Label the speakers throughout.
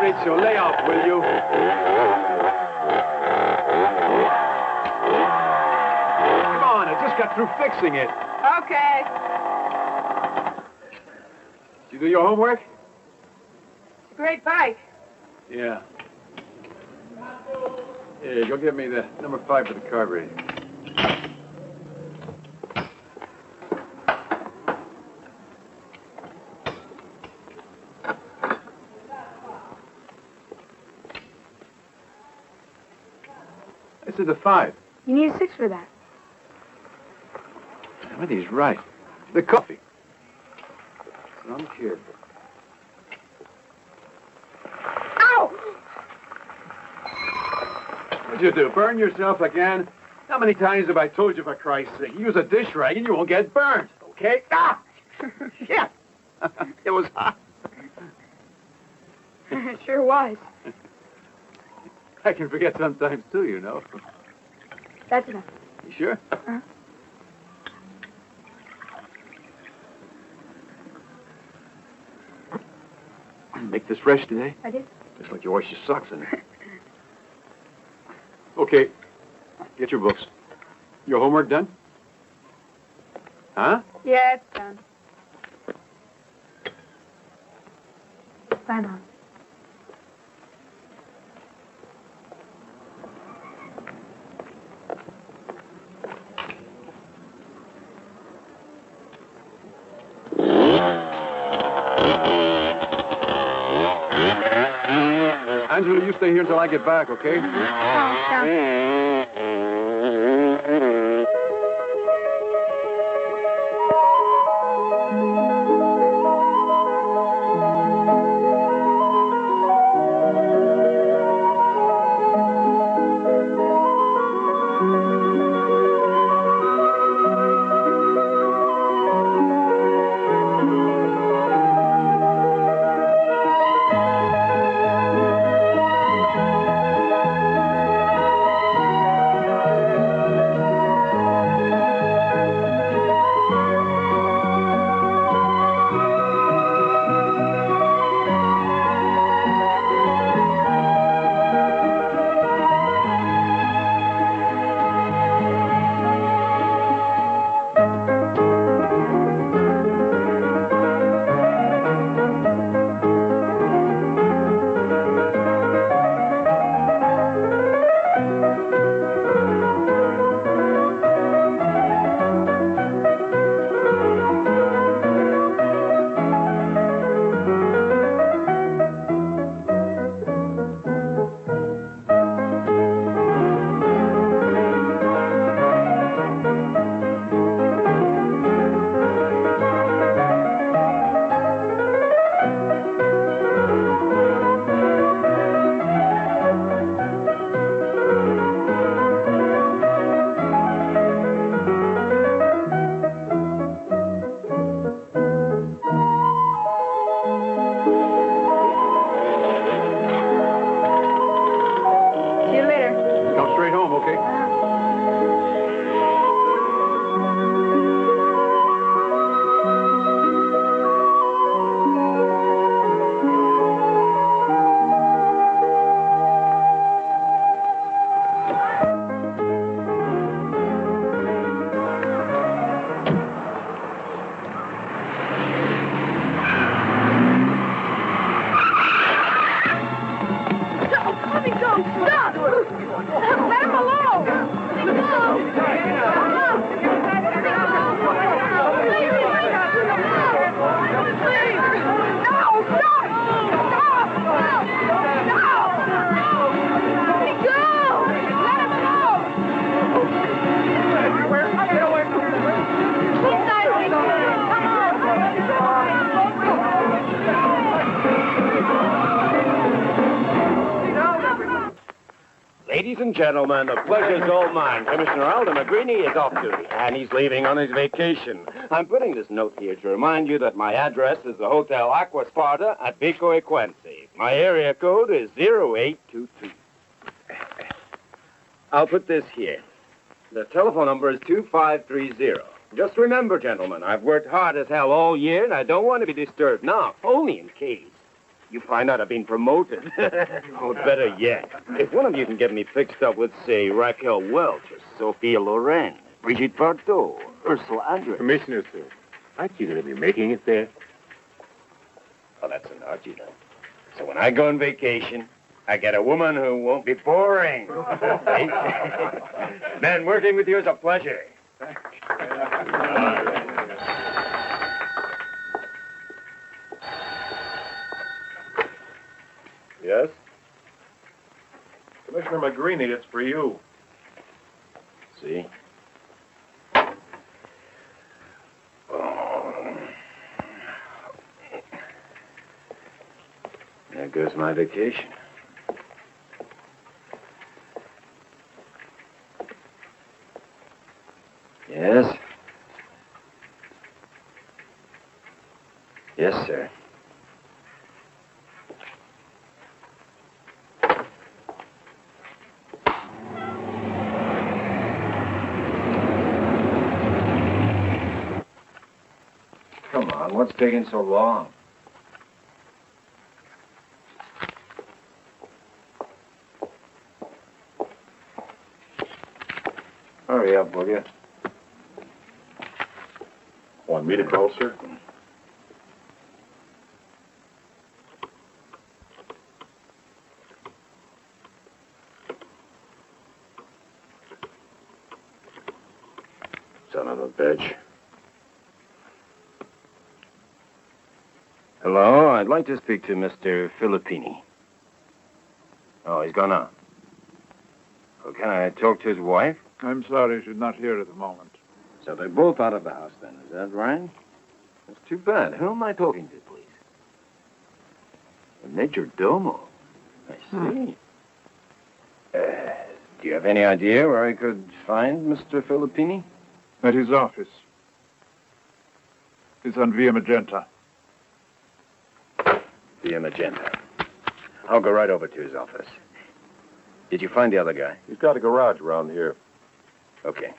Speaker 1: Maurizio, lay off, will you? Come on, I just got through fixing it.
Speaker 2: Okay.
Speaker 1: Did you do your homework?
Speaker 2: Great bike.
Speaker 1: Yeah. Hey, go get me the number 5 for the carburetor. This is the 5.
Speaker 2: You need a 6 for that.
Speaker 1: But he's right. The coffee. I'm kidding. What'd you do, burn yourself again? How many times have I told you, for Christ's sake, use a dish rag and you won't get burned, okay? Ah! Shit! It was hot.
Speaker 2: It sure was.
Speaker 1: I can forget sometimes, too, you know.
Speaker 2: That's enough.
Speaker 1: You sure?
Speaker 2: Uh-huh.
Speaker 1: Make this fresh today?
Speaker 2: I did.
Speaker 1: Just like you wash your socks in it. Okay. Get your books. Your homework done? Huh?
Speaker 2: Yeah, it's done. Bye, Mom.
Speaker 1: Angela, you stay here until I get back, okay?
Speaker 2: Oh, yeah.
Speaker 3: Ladies and gentlemen, the pleasure's all mine. Commissioner Alden mcgreeny is off duty, and he's leaving on his vacation. I'm putting this note here to remind you that my address is the Hotel Aqua Sparta at Vico Equense. My area code is 0822. I'll put this here. The telephone number is 2530. Just remember, gentlemen, I've worked hard as hell all year, and I don't want to be disturbed now, only in case you find out I've been promoted. Or better yet, if one of you can get me fixed up with, say, Raquel Welch, or Sophia Loren, Brigitte Bardot, Ursula Andress.
Speaker 1: Commissioner, sir, aren't you going to be making it there?
Speaker 3: Well, that's an art, you know. So when I go on vacation, I get a woman who won't be boring. Man, working with you is a pleasure.
Speaker 4: Yes? Commissioner mcgreeny, it's for you.
Speaker 3: See? There goes my vacation. Yes? Yes, sir. Come on, what's taking so long? Hurry up, will you?
Speaker 4: Want me to call, sir?
Speaker 3: Son of a bitch. Hello, I'd like to speak to Mr. Filippini. Oh, he's gone now. Well, can I talk to his wife?
Speaker 5: I'm sorry she's not here at the moment.
Speaker 3: So they're both out of the house then, is that right? That's too bad. Who am I talking to, please? A Major Domo. I see. Do you have any idea where I could find Mr. Filippini?
Speaker 5: At his office. It's on Via Magenta.
Speaker 3: Via Magenta. I'll go right over to his office. Did you find the other guy?
Speaker 4: He's got a garage around here.
Speaker 3: Okay.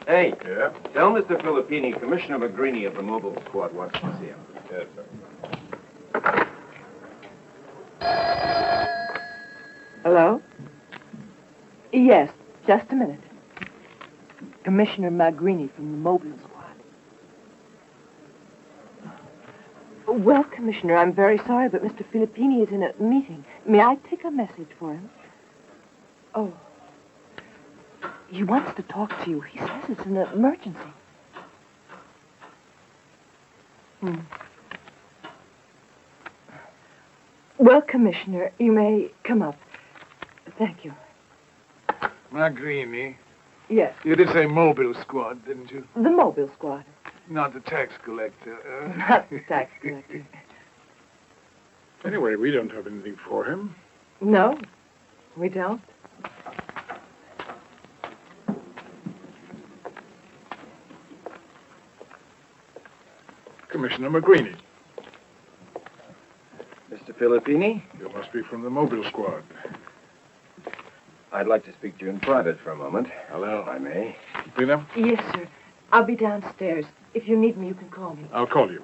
Speaker 3: Hey.
Speaker 4: Yeah?
Speaker 3: Tell Mr. Filippini, Commissioner mcgreeny of the mobile squad wants to see him.
Speaker 4: Yes, sir.
Speaker 6: Hello? Yes, just a minute. Commissioner mcgreeny from the mobile squad. Well, Commissioner, I'm very sorry, but Mr. Filippini is in a meeting. May I take a message for him? Oh. He wants to talk to you. He says it's an emergency. Well, Commissioner, you may come up. Thank you.
Speaker 5: mcgreeny,
Speaker 6: Yes,
Speaker 5: you did say mobile squad, didn't you?
Speaker 6: the mobile squad.
Speaker 5: Not the tax collector.
Speaker 6: Not the tax collector.
Speaker 5: Anyway, we don't have anything for him.
Speaker 6: No, we don't.
Speaker 5: Commissioner mcgreeny,
Speaker 3: Mr. Filippini,
Speaker 5: you must be from the mobile squad.
Speaker 3: I'd like to speak to you in private for a moment.
Speaker 5: Hello.
Speaker 3: If I may.
Speaker 5: Irina,
Speaker 6: Yes, sir. I'll be downstairs. If you need me, you can call me.
Speaker 5: I'll call you.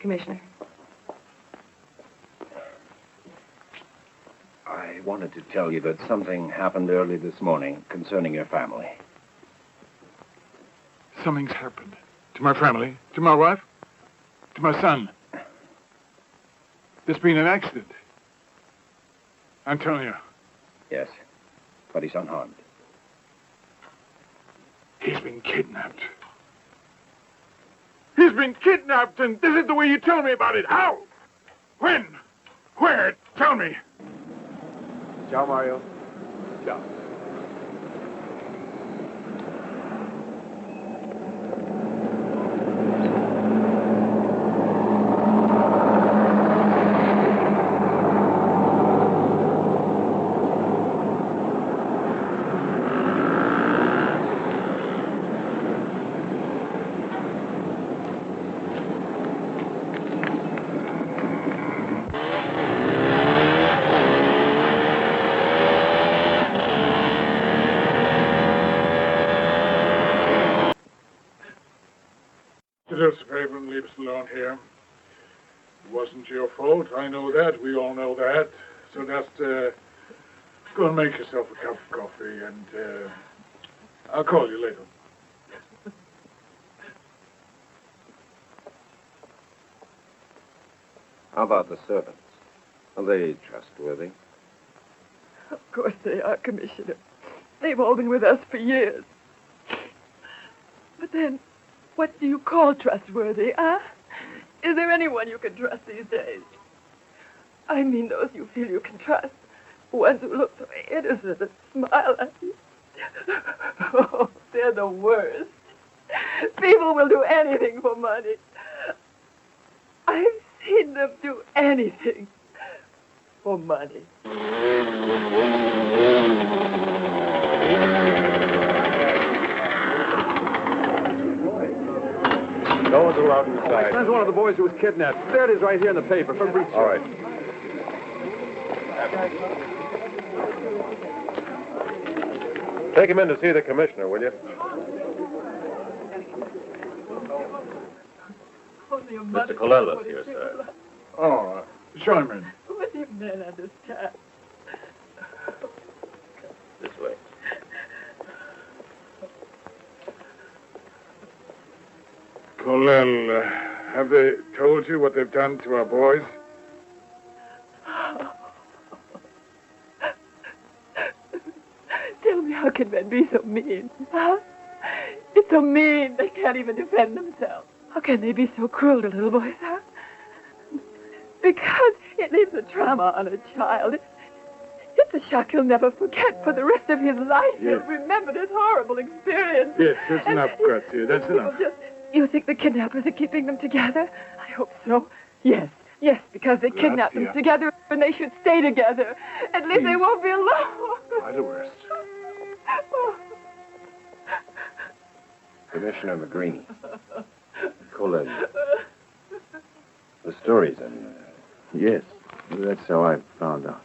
Speaker 6: Commissioner.
Speaker 3: I wanted to tell you that something happened early this morning concerning your family.
Speaker 5: Something's happened. To my family, to my wife, to my son. There's been an accident. Antonio.
Speaker 3: Yes, but he's unharmed.
Speaker 5: He's been kidnapped. He's been kidnapped, and this is the way you tell me about it. How? When? Where? Tell me.
Speaker 1: Ciao, Mario. Ciao.
Speaker 5: Do us a favor and leave us alone here. It wasn't your fault. I know that. We all know that. So just go and make yourself a cup of coffee, and I'll call you later.
Speaker 3: How about the servants? Are they trustworthy?
Speaker 6: Of course they are, Commissioner. They've all been with us for years. But then, what do you call trustworthy, huh? Is there anyone you can trust these days? I mean those you feel you can trust. Ones who look so innocent and smile at you. Oh, they're the worst. People will do anything for money. I've seen them do anything for money.
Speaker 4: No one's allowed inside.
Speaker 1: That's one of the boys who was kidnapped. There it is right here in the paper. Fabrizio.
Speaker 4: All right. Take him in to see the commissioner, will you?
Speaker 3: Mr. Colella's here, sir.
Speaker 5: Oh, show him in.
Speaker 6: What do you men understand?
Speaker 3: This way.
Speaker 5: Colel, have they told you what they've done to our boys?
Speaker 6: Tell me, how can men be so mean, huh? It's so mean they can't even defend themselves. How can they be so cruel to little boys, huh? Because it leaves a trauma on a child. It's a shock he'll never forget for the rest of his life.
Speaker 5: Yes.
Speaker 6: He'll remember this horrible experience.
Speaker 5: Yes, that's enough, Gracia. That's enough.
Speaker 6: You think the kidnappers are keeping them together? I hope so. Yes, because they kidnapped them
Speaker 5: Gracia.
Speaker 6: together and they should stay together. At least they won't be alone.
Speaker 5: By the worst.
Speaker 3: Commissioner mcgreeny. Colella. The story's in there.
Speaker 7: Yes, that's how I found out.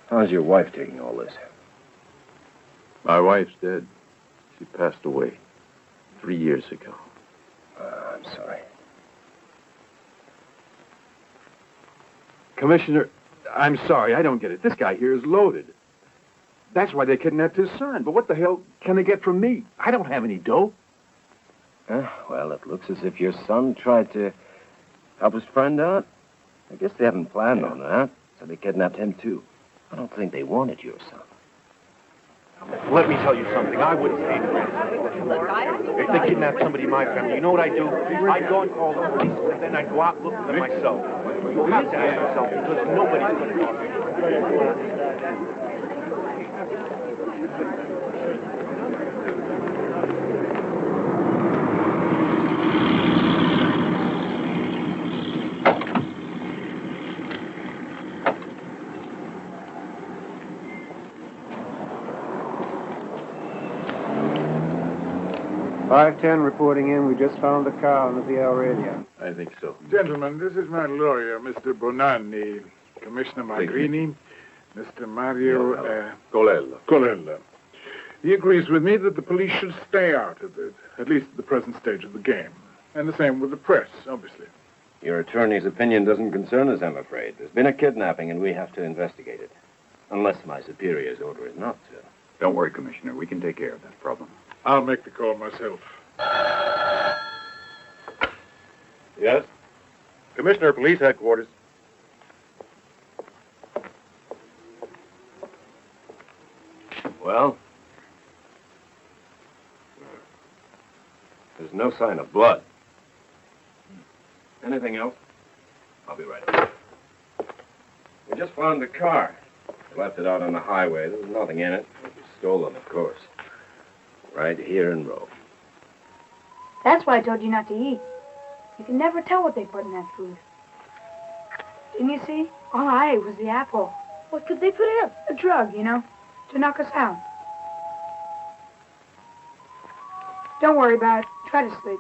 Speaker 3: How's your wife taking all this?
Speaker 7: My wife's dead. She passed away 3 years ago.
Speaker 3: I'm sorry.
Speaker 1: Commissioner, I'm sorry. I don't get it. This guy here is loaded. That's why they kidnapped his son. But what the hell can they get from me? I don't have any dough.
Speaker 3: Well, it looks as if your son tried to help his friend out. I guess they hadn't planned on that, so they kidnapped him, too. I don't think they wanted your son.
Speaker 8: Let me tell you something. I wouldn't say it. If they kidnapped somebody in my family, you know what I'd do? I'd go and call the police, and then I'd go out and look for them myself. You have to ask yourself, because nobody's going to talk.
Speaker 9: 510 reporting in. We just found the car on the Via Radio.
Speaker 7: I think so.
Speaker 5: Gentlemen, this is my lawyer, Mr. Bonanni, Commissioner mcgreeny, Mr. Mario Colella. He agrees with me that the police should stay out of it, at least at the present stage of the game. And the same with the press, obviously.
Speaker 3: Your attorney's opinion doesn't concern us, I'm afraid. There's been a kidnapping, and we have to investigate it. Unless my superior's order is not to.
Speaker 7: Don't worry, Commissioner. We can take care of that problem.
Speaker 5: I'll make the call myself.
Speaker 4: Yes? Commissioner, Police Headquarters.
Speaker 3: Well? There's no sign of blood. Anything else? I'll be right back. We just found the car. We left it out on the highway. There was nothing in it. It was stolen, of course. Right here in Rome.
Speaker 2: That's why I told you not to eat. You can never tell what they put in that food. Didn't you see? All I ate was the apple. What could they put in it? A drug, you know, to knock us out. Don't worry about it. Try to sleep.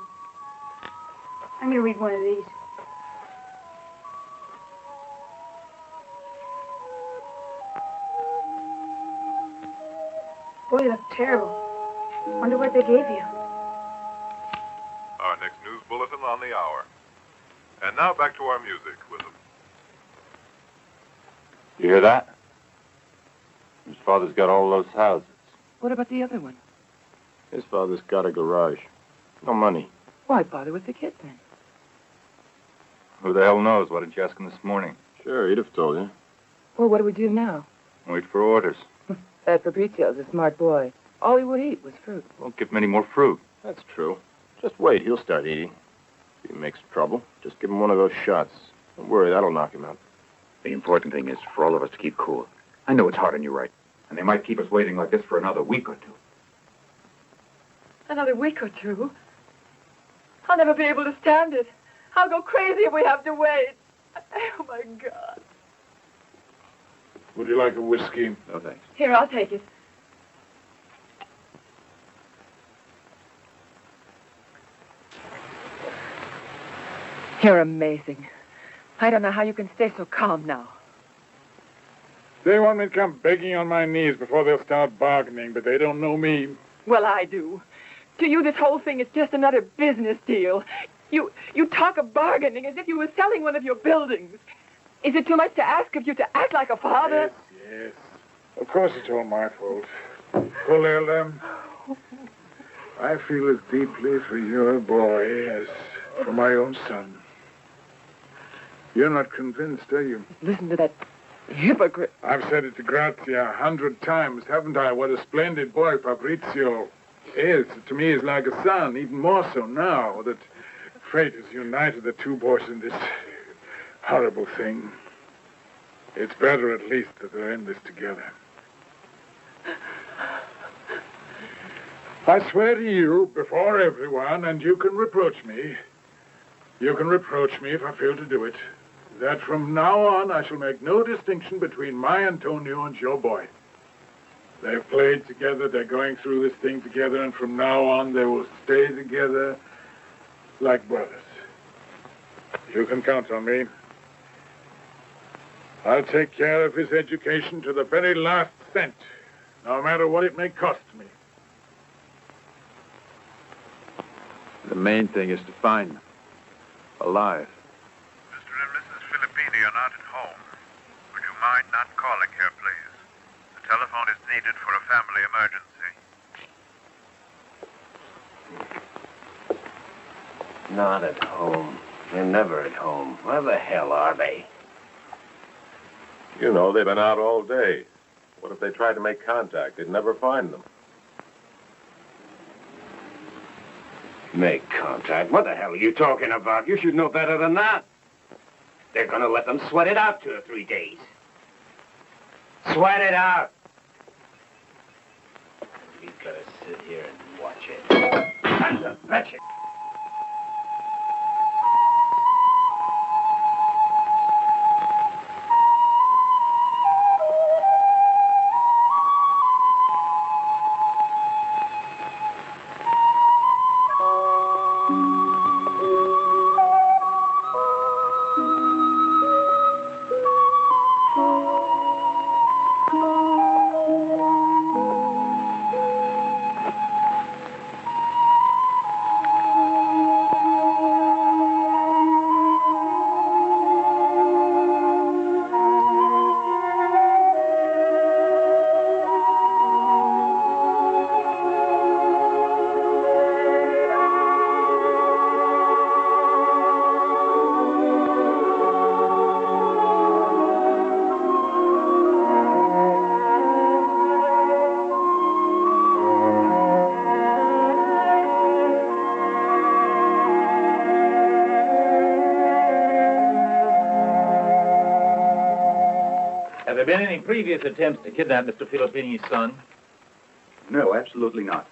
Speaker 2: I'm going to read one of these. Boy, you look terrible. Wonder what they gave you.
Speaker 10: Our next news bulletin on the hour. And now back to our music with them.
Speaker 7: You hear that? His father's got all those houses.
Speaker 6: What about the other one?
Speaker 7: His father's got a garage. No money.
Speaker 6: Why bother with the kid then?
Speaker 4: Who the hell knows? Why didn't you ask him this morning?
Speaker 7: Sure, he'd have told you.
Speaker 6: Well, what do we do now?
Speaker 4: Wait for orders.
Speaker 6: That Fabrizio's a smart boy. All he would eat was fruit.
Speaker 4: Won't give him any more fruit.
Speaker 7: That's true. Just wait, he'll start eating. If he makes trouble, just give him one of those shots. Don't worry, that'll knock him out.
Speaker 11: The important thing is for all of us to keep cool. I know it's hard on you, right? And they might keep us waiting like this for another week or two.
Speaker 6: Another week or two? I'll never be able to stand it. I'll go crazy if we have to wait. Oh, my God.
Speaker 5: Would you like a whiskey?
Speaker 7: No, thanks.
Speaker 6: Here, I'll take it. You're amazing. I don't know how you can stay so calm now.
Speaker 5: They want me to come begging on my knees before they'll start bargaining, but they don't know me.
Speaker 6: Well, I do. To you, this whole thing is just another business deal. You talk of bargaining as if you were selling one of your buildings. Is it too much to ask of you to act like a father?
Speaker 5: Yes. Of course it's all my fault. Colella, I feel as deeply for your boy as for my own son. You're not convinced, are you?
Speaker 6: Listen to that hypocrite.
Speaker 5: I've said it to Grazia 100 times, haven't I? What a splendid boy Fabrizio is. To me, he's like a son, even more so now that fate has united the two boys in this horrible thing. It's better, at least, that they're in this together. I swear to you, before everyone, and you can reproach me. You can reproach me if I fail to do it. That from now on, I shall make no distinction between my Antonio and your boy. They've played together, they're going through this thing together, and from now on, they will stay together like brothers. You can count on me. I'll take care of his education to the very last cent, no matter what it may cost me.
Speaker 7: The main thing is to find them. Alive.
Speaker 10: Mr. and Mrs. Filippini are not at home. Would you mind not calling here, please? The telephone is needed for a family emergency.
Speaker 3: Not at home. They're never at home. Where the hell are they?
Speaker 4: You know, they've been out all day. What if they tried to make contact? They'd never find them.
Speaker 3: Make contact? What the hell are you talking about? You should know better than that. They're gonna let them sweat it out 2 or 3 days. Sweat it out. We've gotta sit here and watch it. And to fetch it.
Speaker 11: Have there been any previous attempts to kidnap Mr. Filippini's son?
Speaker 12: No, absolutely not.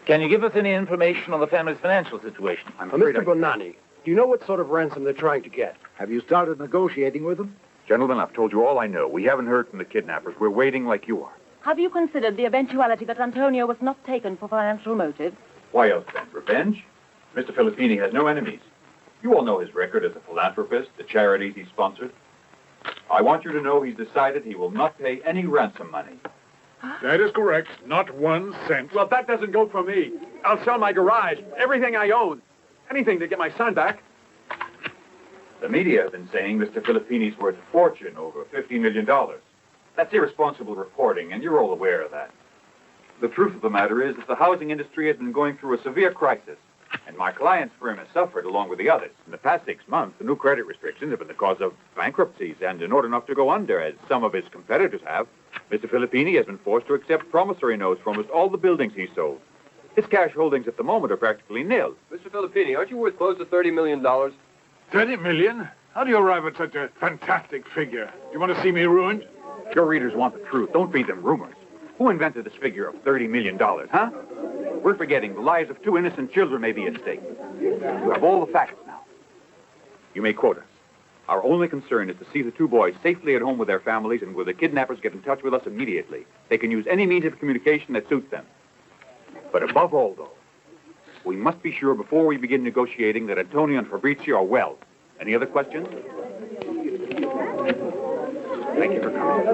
Speaker 11: Can you give us any information on the family's financial situation?
Speaker 1: Mr. Bonanni, do you know what sort of ransom they're trying to get?
Speaker 12: Have you started negotiating with them?
Speaker 11: Gentlemen, I've told you all I know. We haven't heard from the kidnappers. We're waiting like you are.
Speaker 6: Have you considered the eventuality that Antonio was not taken for financial motives?
Speaker 11: Why else then? Revenge? Mr. Filippini has no enemies. You all know his record as a philanthropist, the charities he sponsored. I want you to know he's decided he will not pay any ransom money.
Speaker 5: That is correct. Not 1 cent.
Speaker 1: Well, that doesn't go for me. I'll sell my garage, everything I own. Anything to get my son back.
Speaker 11: The media have been saying Mr. Filippini's worth a fortune, over $50 million. That's irresponsible reporting, and you're all aware of that. The truth of the matter is that the housing industry has been going through a severe crisis, and my client's firm has suffered along with the others. In the past 6 months, the new credit restrictions have been the cause of bankruptcies, and in order not to go under, as some of his competitors have, Mr. Filippini has been forced to accept promissory notes for almost all the buildings he sold. His cash holdings at the moment are practically nil.
Speaker 3: Mr. Filippini, aren't you worth close to $30 million?
Speaker 5: 30 million? How do you arrive at such a fantastic figure? Do you want to see me ruined?
Speaker 11: Your readers want the truth. Don't feed them rumors. Who invented this figure of $30 million, huh? We're forgetting the lives of 2 innocent children may be at stake. You have all the facts now. You may quote us. Our only concern is to see the 2 boys safely at home with their families, and will the kidnappers get in touch with us immediately. They can use any means of communication that suits them. But above all, though, we must be sure before we begin negotiating that Antonio and Fabrizio are well. Any other questions? Thank you for coming.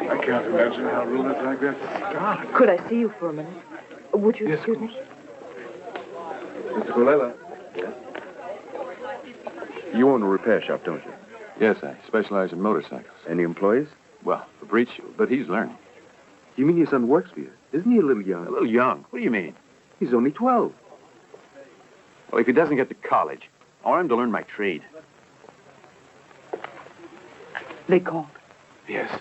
Speaker 5: I can't imagine how rumors like that start.
Speaker 6: Could I see you for a minute? Would you excuse me?
Speaker 4: Mr. Colella. Yes? You own a repair shop, don't you?
Speaker 13: Yes, I specialize in motorcycles.
Speaker 4: Any employees?
Speaker 13: Well, Fabrizio, but he's learning.
Speaker 4: You mean your son works for you? Isn't he a little young?
Speaker 13: A little young? What do you mean?
Speaker 4: He's only 12.
Speaker 13: Well, if he doesn't get to college, I want him to learn my trade.
Speaker 6: They called.
Speaker 13: Yes.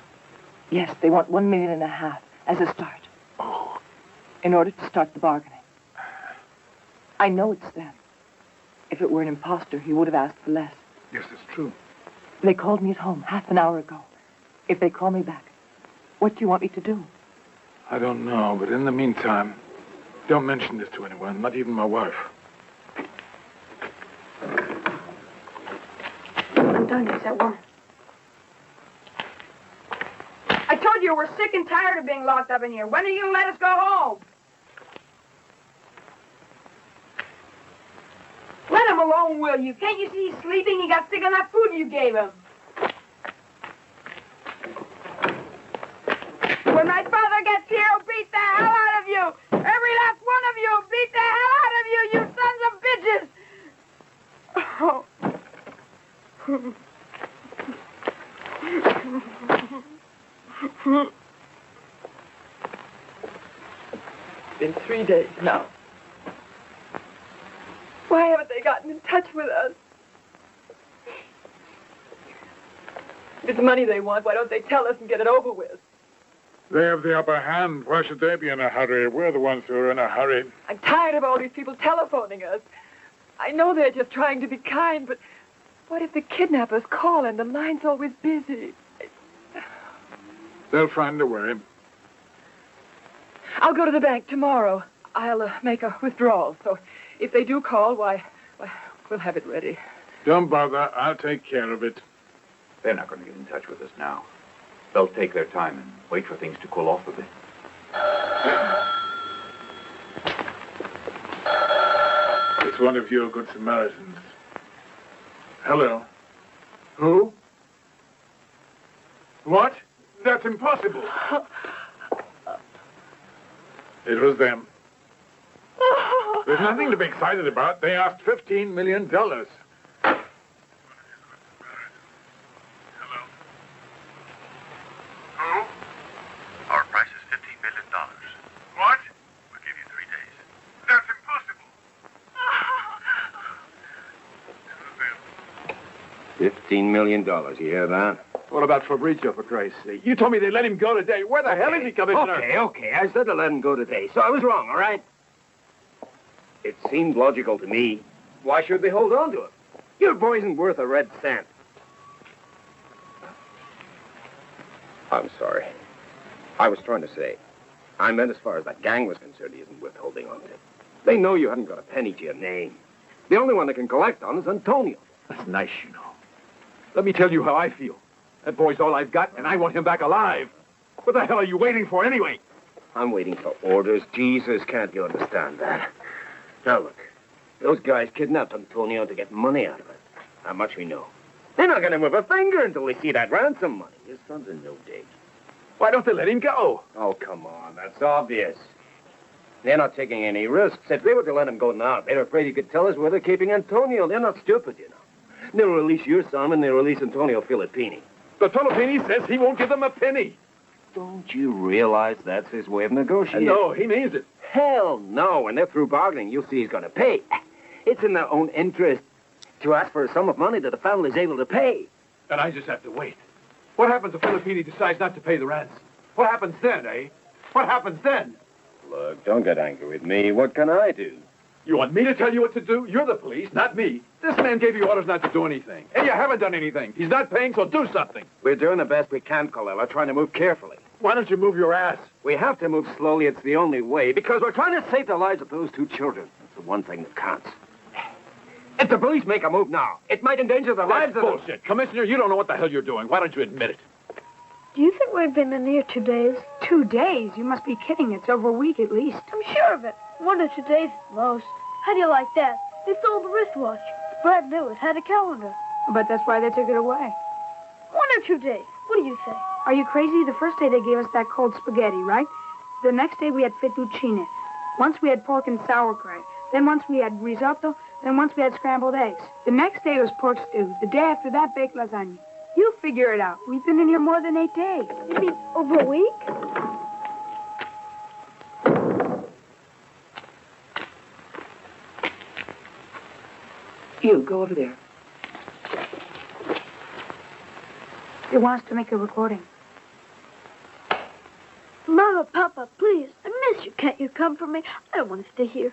Speaker 6: Yes, they want $1.5 million as a start.
Speaker 13: Oh.
Speaker 6: In order to start the bargaining. I know it's them. If it were an imposter, he would have asked for less.
Speaker 5: Yes, it's true.
Speaker 6: They called me at home half an hour ago. If they call me back, what do you want me to do?
Speaker 5: I don't know, but in the meantime, don't mention this to anyone, not even my wife.
Speaker 2: Antonio's that woman. I told you we're sick and tired of being locked up in here. When are you going to let us go home? Let him alone, will you? Can't you see he's sleeping? He got sick on that food you gave him. When my father gets here, he'll beat the hell out of you. Every last one of you will beat the hell out of you, you sons of bitches. Oh.
Speaker 6: Been 3 days now. Why haven't they gotten in touch with us? If it's money they want, why don't they tell us and get it over with?
Speaker 5: They have the upper hand. Why should they be in a hurry? We're the ones who are in a hurry.
Speaker 6: I'm tired of all these people telephoning us. I know they're just trying to be kind, but what if the kidnappers call and the line's always busy?
Speaker 5: They'll find a way.
Speaker 6: I'll go to the bank tomorrow. I'll make a withdrawal, so if they do call, why, we'll have it ready.
Speaker 5: Don't bother. I'll take care of it.
Speaker 11: They're not going to get in touch with us now. They'll take their time and wait for things to cool off a bit.
Speaker 5: It's one of your good Samaritans. Hello. Who? What? That's impossible. It was them. There's nothing to be excited about. They asked $15 million.
Speaker 10: Hello? Who? Our price is $15 million. What? We'll give you 3 days. That's impossible.
Speaker 3: $15 million, you hear that?
Speaker 1: What about Fabrizio, for Christ's sake? You told me they let him go today. Where the hell is he, Commissioner?
Speaker 3: Okay. I said to let him go today, so I was wrong, all right? It seemed logical to me. Why should they hold on to him? Your boy isn't worth a red cent. I'm sorry. I was trying to say, I meant as far as that gang was concerned, he isn't worth holding on to. They know you haven't got a penny to your name. The only one they can collect on is Antonio.
Speaker 1: That's nice, you know. Let me tell you how I feel. That boy's all I've got, and I want him back alive. What the hell are you waiting for, anyway?
Speaker 3: I'm waiting for orders. Jesus, can't you understand that? Now, look. Those guys kidnapped Antonio to get money out of it. How much we know. They're not going to move a finger until they see that ransom money. His son's in no danger.
Speaker 1: Why don't they let him go?
Speaker 3: Oh, come on. That's obvious. They're not taking any risks. If they were to let him go now, they're afraid he could tell us where they're keeping Antonio. They're not stupid, you know. They'll release your son and they'll release Antonio Filippini.
Speaker 1: But Filippini says he won't give them a penny.
Speaker 3: Don't you realize that's his way of negotiating?
Speaker 1: No, he means it.
Speaker 3: Hell no. When they're through bargaining, you'll see he's going to pay. It's in their own interest to ask for a sum of money that the family's able to pay.
Speaker 1: And I just have to wait. What happens if Filippini decides not to pay the ransom? What happens then, eh? What happens then?
Speaker 3: Look, don't get angry with me. What can I do?
Speaker 1: You want me to tell you what to do? You're the police, not me. This man gave you orders not to do anything. And you haven't done anything. He's not paying, so do something.
Speaker 3: We're doing the best we can, Colella, trying to move carefully.
Speaker 1: Why don't you move your ass?
Speaker 3: We have to move slowly. It's the only way, because we're trying to save the lives of those two children. That's the one thing that counts. If the police make a move now, it might endanger the lives of them.
Speaker 1: Bullshit. Commissioner, you don't know what the hell you're doing. Why don't you admit it?
Speaker 2: Do you think we've been in here 2 days? 2 days? You must be kidding. It's over a week at least.
Speaker 14: I'm sure of it. 1 or 2 days at most. How do you like that? They stole the wristwatch. Brad knew it. Had a calendar.
Speaker 2: But that's why they took it away.
Speaker 14: 1 or 2 days. What do you say?
Speaker 2: Are you crazy? The first day they gave us that cold spaghetti, right? The next day we had fettuccine. Once we had pork and sauerkraut. Then once we had risotto. Then once we had scrambled eggs. The next day was pork stew. The day after that, baked lasagna. You figure it out. We've been in here more than 8 days.
Speaker 14: You mean over a week?
Speaker 6: You, go over there.
Speaker 2: He wants to make a recording.
Speaker 14: Mama, Papa, please. I miss you. Can't you come for me? I don't want to stay here.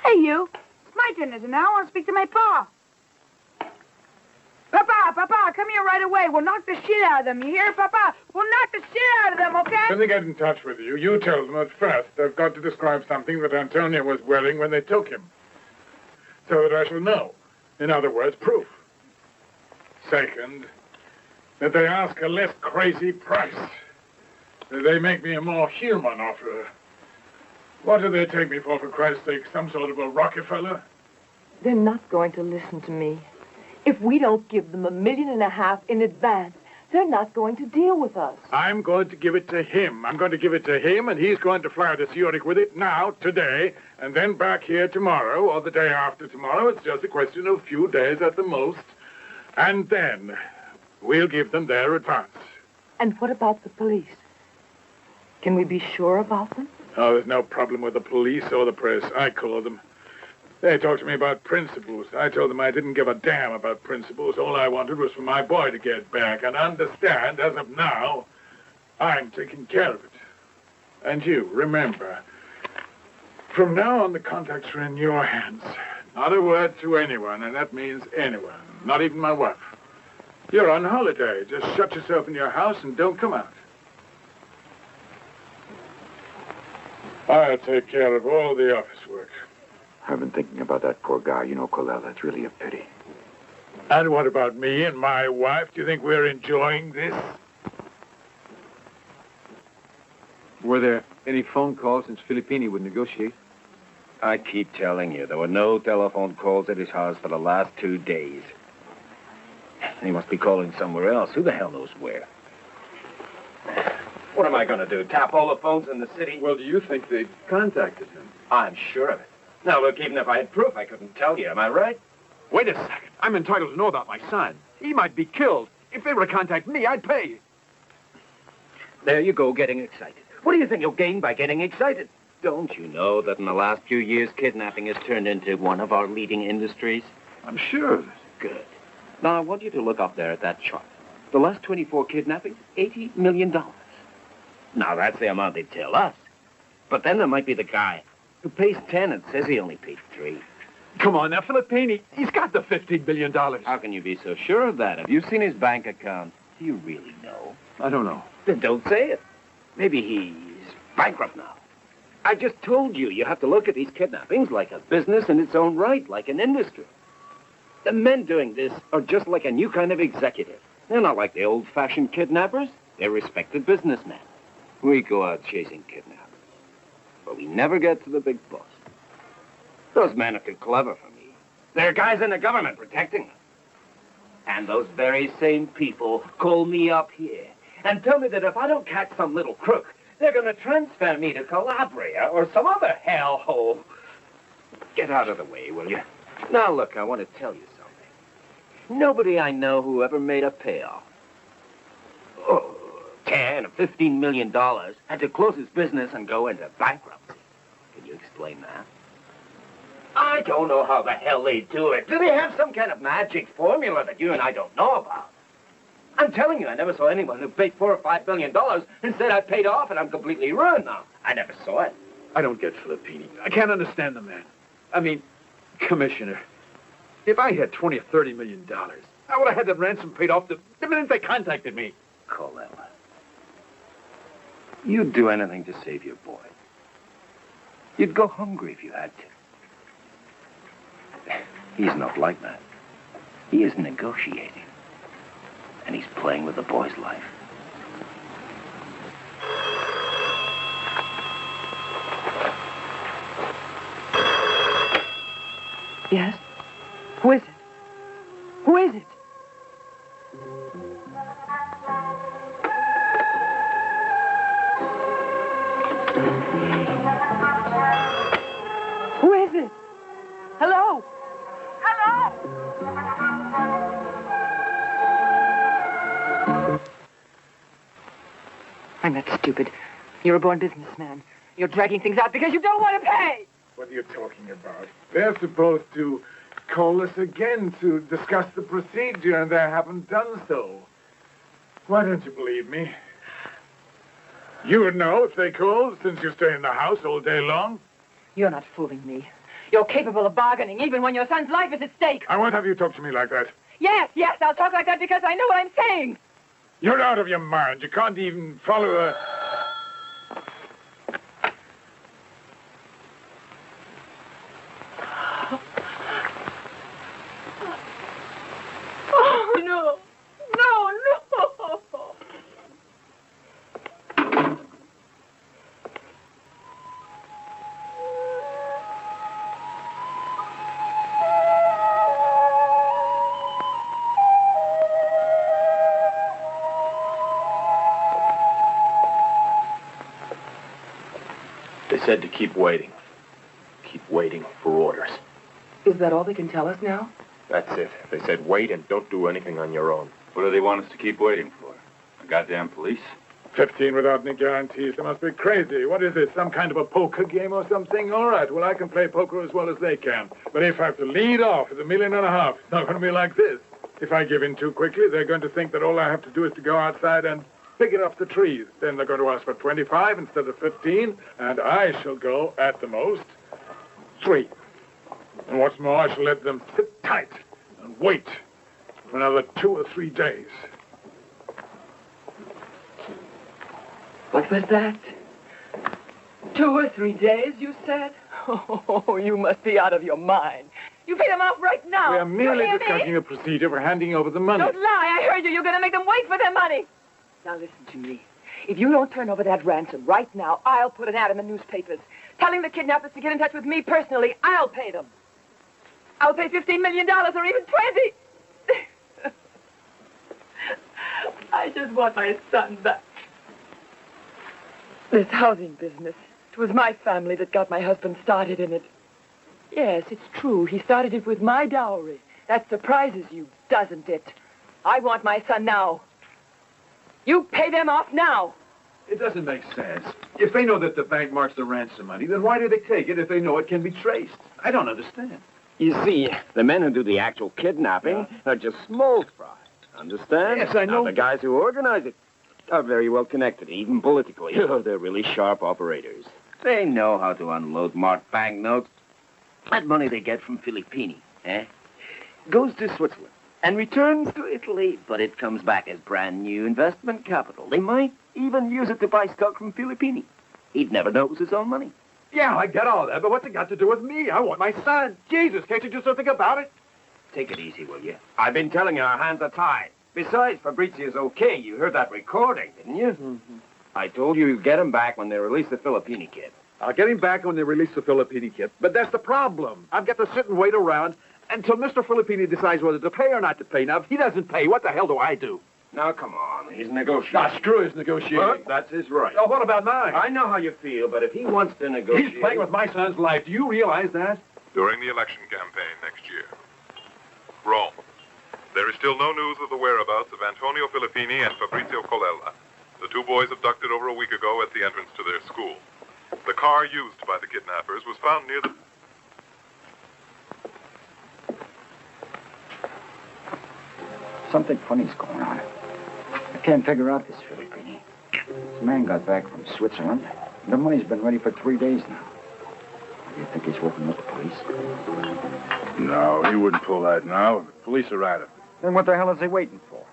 Speaker 2: Hey, you. It's my turn, isn't it? I want to speak to my pa. Papa, come here right away. We'll knock the shit out of them. You hear, Papa? We'll knock the shit out of them, okay?
Speaker 5: When they get in touch with you, you tell them at first they've got to describe something that Antonio was wearing when they took him. So that I shall know. In other words, proof. Second, that they ask a less crazy price. That they make me a more human offer. What do they take me for Christ's sake? Some sort of a Rockefeller?
Speaker 6: They're not going to listen to me. If we don't give them $1.5 million in advance, they're not going to deal with us.
Speaker 5: I'm going to give it to him. I'm going to give it to him, and he's going to fly to Zurich with it now, today, and then back here tomorrow, or the day after tomorrow. It's just a question of a few days at the most. And then we'll give them their advance.
Speaker 6: And what about the police? Can we be sure about them?
Speaker 5: Oh, there's no problem with the police or the press. I call them. They talked to me about principles. I told them I didn't give a damn about principles. All I wanted was for my boy to get back and understand, as of now, I'm taking care of it. And you, remember, from now on, the contacts are in your hands. Not a word to anyone, and that means anyone, not even my wife. You're on holiday. Just shut yourself in your house and don't come out. I'll take care of all the office work.
Speaker 13: I've been thinking about that poor guy. You know, Colella, it's really a pity.
Speaker 5: And what about me and my wife? Do you think we're enjoying this?
Speaker 1: Were there any phone calls since Filippini would negotiate?
Speaker 3: I keep telling you, there were no telephone calls at his house for the last 2 days. He must be calling somewhere else. Who the hell knows where? What am I going to do? Tap all the phones in the city?
Speaker 1: Well, do you think they contacted him?
Speaker 3: I'm sure of it. Now, look, even if I had proof, I couldn't tell you. Am I right?
Speaker 1: Wait a second. I'm entitled to know about my son. He might be killed. If they were to contact me, I'd pay.
Speaker 3: There you go, getting excited. What do you think you'll gain by getting excited? Don't you know that in the last few years, kidnapping has turned into one of our leading industries?
Speaker 1: I'm sure of it.
Speaker 3: Good. Now, I want you to look up there at that chart. The last 24 kidnappings, $80 million. Now, that's the amount they tell us. But then there might be the guy who pays 10 and says he only paid 3.
Speaker 1: Come on now, Filippini. He's got the $15 million.
Speaker 3: How can you be so sure of that? Have you seen his bank account? Do you really know?
Speaker 1: I don't know.
Speaker 3: Then don't say it. Maybe he's bankrupt now. I just told you, you have to look at these kidnappings like a business in its own right, like an industry. The men doing this are just like a new kind of executive. They're not like the old-fashioned kidnappers. They're respected businessmen. We go out chasing kidnappers, but we never get to the big boss. Those men are too clever for me. There are guys in the government protecting them. And those very same people call me up here and tell me that if I don't catch some little crook, they're going to transfer me to Calabria or some other hellhole. Get out of the way, will you? Now, look, I want to tell you something. Nobody I know who ever made a payoff. Oh, 10 or $15 million had to close his business and go into bankruptcy. Can you explain that? I don't know how the hell they do it. Do they have some kind of magic formula that you and I don't know about? I'm telling you, I never saw anyone who paid $4 or $5 million and said I paid off and I'm completely ruined now. I never saw it.
Speaker 1: I don't get Filippini. I can't understand the man. I mean, Commissioner, if I had 20 or $30 million, I would have had the ransom paid off the minute they contacted me.
Speaker 3: Colella, you'd do anything to save your boy. You'd go hungry if you had to. He's not like that. He is negotiating. And he's playing with the boy's life.
Speaker 6: Yes? Who is it? Who is it? Who is it? Hello? Hello? I'm not stupid. You're a born businessman. You're dragging things out because you don't want to pay.
Speaker 5: What are you talking about? They're supposed to call us again to discuss the procedure, and they haven't done so. Why don't you believe me? You would know if they called, since you stay in the house all day long.
Speaker 6: You're not fooling me. You're capable of bargaining, even when your son's life is at stake.
Speaker 5: I won't have you talk to me like that.
Speaker 6: Yes, I'll talk like that because I know what I'm saying.
Speaker 5: You're out of your mind. You can't even follow a...
Speaker 6: Oh, no. No.
Speaker 13: They said to keep waiting. Keep waiting for orders.
Speaker 6: Is that all they can tell us now?
Speaker 13: That's it. They said wait and don't do anything on your own.
Speaker 11: What do they want us to keep waiting for? The goddamn police?
Speaker 5: 15 without any guarantees. They must be crazy. What is it, some kind of a poker game or something? All right, well, I can play poker as well as they can. But if I have to lead off with $1.5 million, it's not going to be like this. If I give in too quickly, they're going to think that all I have to do is to go outside and pick it up the trees. Then they're going to ask for 25 instead of 15, and I shall go, at the most, 3. And what's more, I shall let them sit tight and wait for another 2 or 3 days.
Speaker 6: What was that? 2 or 3 days, you said? Oh, you must be out of your mind. You pay them off right now.
Speaker 5: We are merely discussing a procedure for handing over the money.
Speaker 6: Don't lie. I heard you. You're going to make them wait for their money. Now listen to me. If you don't turn over that ransom right now, I'll put an ad in the newspapers telling the kidnappers to get in touch with me personally. I'll pay them. I'll pay $15 million or even 20. I just want my son back. This housing business, it was my family that got my husband started in it. Yes, it's true. He started it with my dowry. That surprises you, doesn't it? I want my son now. You pay them off now.
Speaker 1: It doesn't make sense. If they know that the bank marks the ransom money, then why do they take it if they know it can be traced? I don't understand.
Speaker 3: You see, the men who do the actual kidnapping are just small fry. Understand?
Speaker 1: Yes, I know.
Speaker 3: Now, the guys who organize it are very well connected, even politically. Oh, they're really sharp operators. They know how to unload marked banknotes. That money they get from Filippini, goes to Switzerland and returns to Italy, but it comes back as brand new investment capital. They might even use it to buy stock from Filippini. He'd never know it was his own money.
Speaker 1: Yeah, I get all that, but what's it got to do with me? I want my son. Jesus, can't you do something about it?
Speaker 3: Take it easy, will you? I've been telling you our hands are tied. Besides, Fabrizio's okay. You heard that recording, didn't you? Mm-hmm. I told you you'd get him back when they release the Filippini kid.
Speaker 1: I'll get him back when they release the Filippini kid. But that's the problem. I've got to sit and wait around until Mr. Filippini decides whether to pay or not to pay. Now, if he doesn't pay, what the hell do I do?
Speaker 3: Now, come on. He's negotiating.
Speaker 1: Ah, screw his negotiating.
Speaker 3: Well, that's his right.
Speaker 1: Oh, what about mine?
Speaker 3: I know how you feel, but if he wants to negotiate...
Speaker 1: He's playing with my son's life. Do you realize that?
Speaker 10: During the election campaign next year. Rome. There is still no news of the whereabouts of Antonio Filippini and Fabrizio Colella, the two boys abducted over a week ago at the entrance to their school. The car used by the kidnappers was found near the...
Speaker 12: Something funny's going on. I can't figure out this Filippini. This man got back from Switzerland. The money's been ready for 3 days now. Do you think he's working with the police?
Speaker 5: No, he wouldn't pull that now. The police are at him.
Speaker 12: Then what the hell is he waiting for?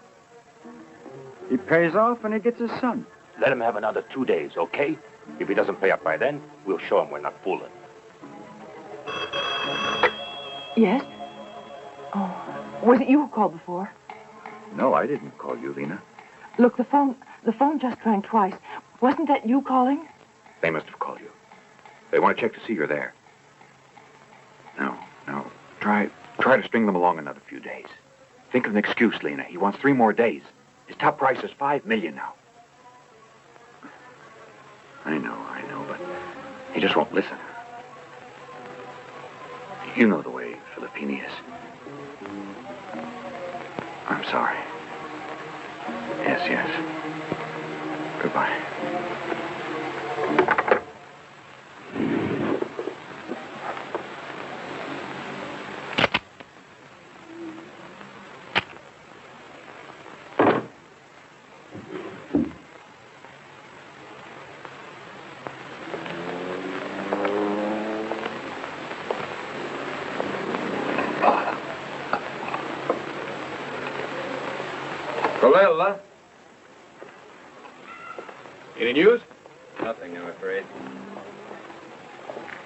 Speaker 12: He pays off and he gets his son.
Speaker 8: Let him have another 2 days, okay? If he doesn't pay up by then, we'll show him we're not fooling.
Speaker 6: Yes? Oh, was it you who called before?
Speaker 12: No, I didn't call you, Lena.
Speaker 6: Look, the phone just rang twice. Wasn't that you calling?
Speaker 8: They must have called you. They want to check to see you're there. No. Try to string them along another few days. Think of an excuse, Lena. He wants 3 more days. His top price is $5 million now. I know, but he just won't listen. You know the way Filippini is. I'm sorry. Yes. Goodbye.
Speaker 3: Colella.
Speaker 1: Any news?
Speaker 3: Nothing, I'm afraid.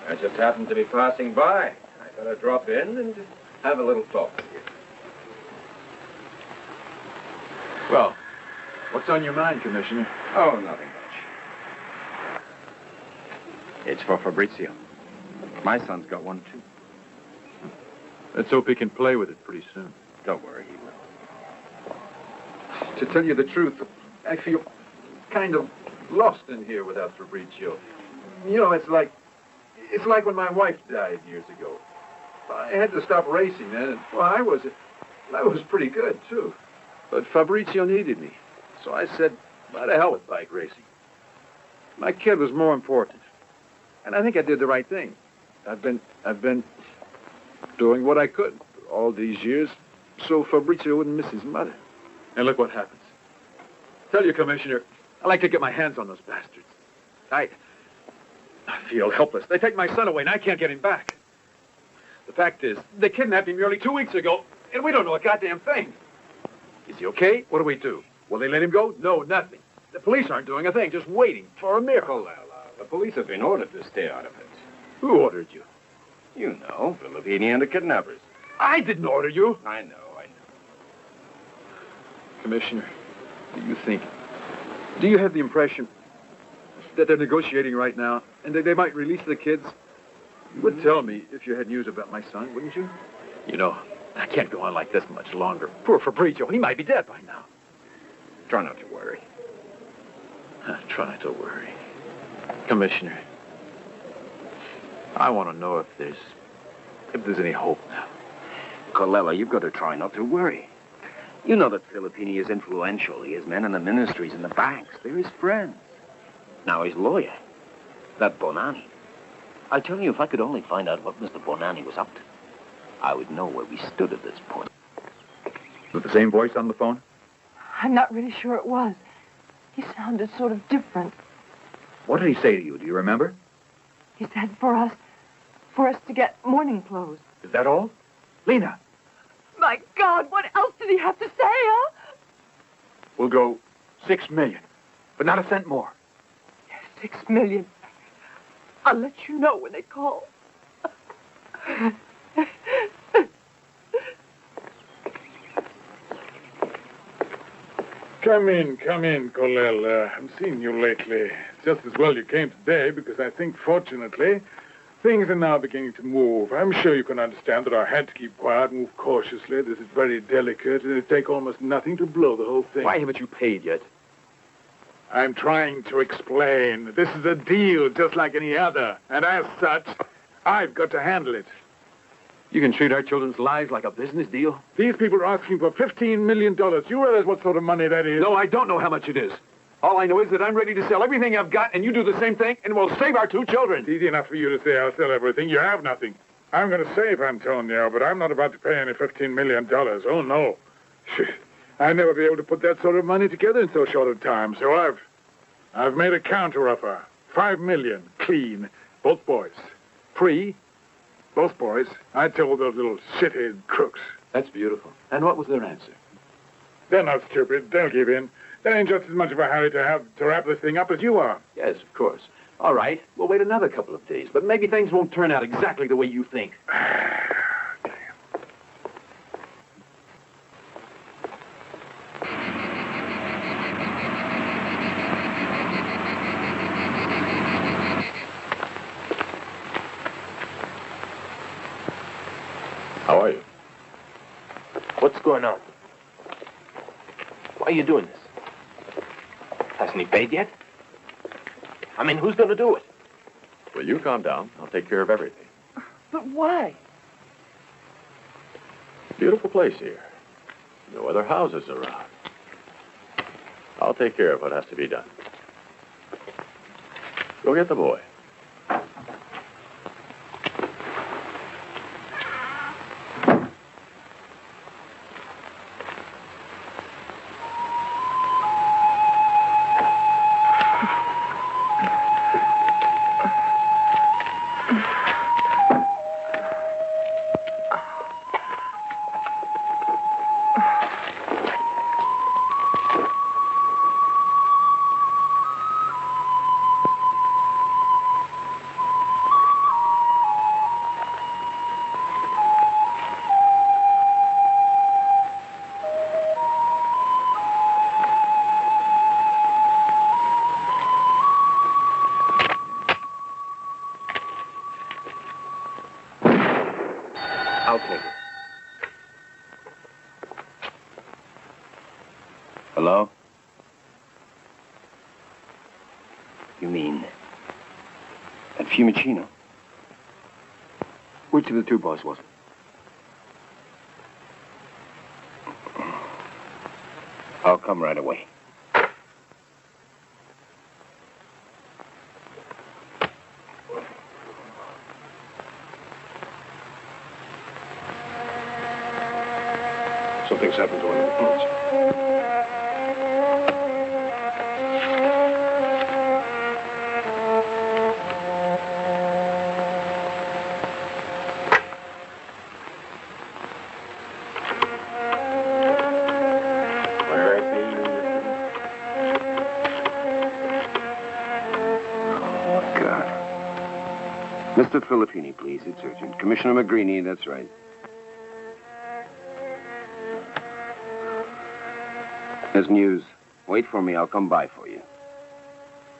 Speaker 3: I just happened to be passing by. I thought I'd drop in and have a little talk with you.
Speaker 1: Well, what's on your mind, Commissioner?
Speaker 3: Oh, nothing much. It's for Fabrizio. My son's got one, too.
Speaker 1: Let's hope he can play with it pretty soon.
Speaker 3: Don't worry, he will.
Speaker 1: To tell you the truth, I feel kind of lost in here without Fabrizio. You know, it's like when my wife died years ago. I had to stop racing then, and well, I was pretty good too. But Fabrizio needed me, so I said, "Why the hell with bike racing? My kid was more important, and I think I did the right thing. I've been doing what I could all these years, so Fabrizio wouldn't miss his mother." And look what happens. Tell you, Commissioner, I like to get my hands on those bastards. I feel helpless. They take my son away, and I can't get him back. The fact is, they kidnapped him nearly 2 weeks ago, and we don't know a goddamn thing. Is he okay? What do? Will they let him go? No, nothing. The police aren't doing a thing, just waiting for a miracle.
Speaker 3: The police have been ordered to stay out of it.
Speaker 1: Who ordered you?
Speaker 3: You know, Filippini and the kidnappers.
Speaker 1: I didn't order you.
Speaker 3: I know.
Speaker 1: Commissioner, do you have the impression that they're negotiating right now and that they might release the kids? You would tell me if you had news about my son, wouldn't you? You know, I can't go on like this much longer. Poor Fabrizio, he might be dead by now.
Speaker 3: Try not to worry.
Speaker 1: Try to worry. Commissioner, I want to know if there's any hope now.
Speaker 3: Colella, you've got to try not to worry. You know that Filippini is influential. He has men in the ministries and the banks. They're his friends. Now his lawyer, that Bonanni. I tell you, if I could only find out what Mr. Bonanni was up to, I would know where we stood at this point.
Speaker 8: With the same voice on the phone?
Speaker 6: I'm not really sure it was. He sounded sort of different.
Speaker 11: What did he say to you? Do you remember?
Speaker 6: He said for us to get morning clothes.
Speaker 11: Is that all? Lena!
Speaker 6: My God, what else did he have to say, huh?
Speaker 11: We'll go 6 million, but not a cent more.
Speaker 6: 6 million. I'll let you know when they call.
Speaker 5: Come in, Colel. I've seen you lately. Just as well you came today, because I think, fortunately, things are now beginning to move. I'm sure you can understand that I had to keep quiet, move cautiously. This is very delicate, and it'd take almost nothing to blow the whole thing.
Speaker 13: Why haven't you paid yet?
Speaker 5: I'm trying to explain. This is a deal just like any other, and as such, I've got to handle it.
Speaker 13: You can treat our children's lives like a business deal?
Speaker 5: These people are asking for $15 million. You realize what sort of money that is?
Speaker 13: No, I don't know how much it is. All I know is that I'm ready to sell everything I've got, and you do the same thing, and we'll save our 2 children.
Speaker 5: It's easy enough for you to say I'll sell everything. You have nothing. I'm going to save Antonio, but I'm not about to pay any $15 million. Oh, no. I'd never be able to put that sort of money together in so short a time, so I've made a counteroffer. $5 million, clean. Both boys. Free. Both boys. I told those little shit-head crooks.
Speaker 13: That's beautiful. And what was their answer?
Speaker 5: They're not stupid. They'll give in. They ain't just as much of a hurry to wrap this thing up as you are.
Speaker 13: Yes, of course. All right. We'll wait another couple of days, but maybe things won't turn out exactly the way you think.
Speaker 7: How are you?
Speaker 15: What's going on? Why are you doing this? Hasn't he paid yet? I mean, who's going to do it?
Speaker 7: Will you calm down? I'll take care of everything.
Speaker 6: But why?
Speaker 7: Beautiful place here. No other houses around. I'll take care of what has to be done. Go get the boy.
Speaker 13: I'll take it. Hello? You mean at Fiumicino? Which of the 2 boys was it? I'll come right away.
Speaker 8: Something's happened to one of the boats.
Speaker 3: Mr. Filippini, please. It's urgent. Commissioner mcgreeny, that's right. There's news. Wait for me. I'll come by for you.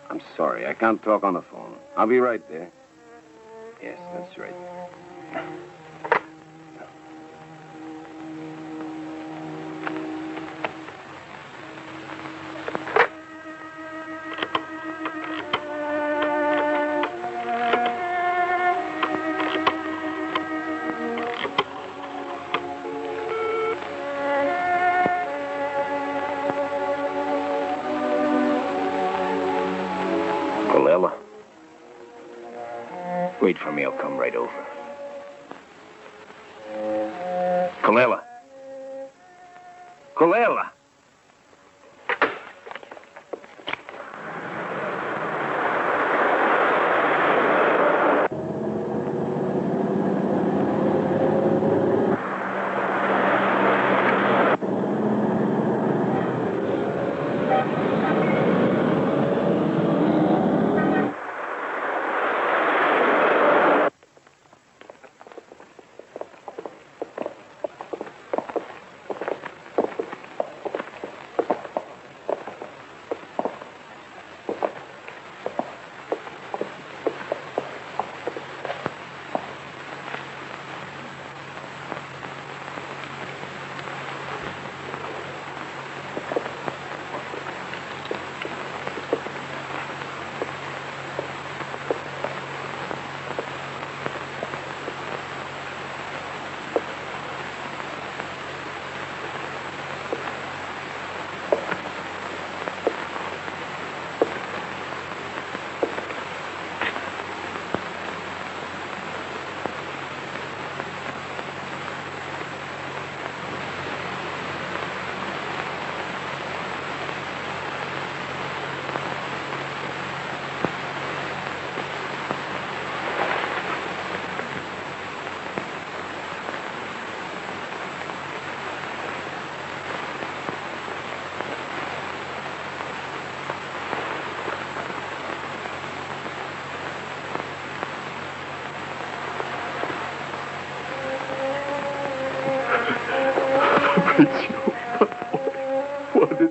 Speaker 3: I'm sorry. I can't talk on the phone. I'll be right there. Yes, that's right. Wait for me, I'll come right over. Colella. Colella!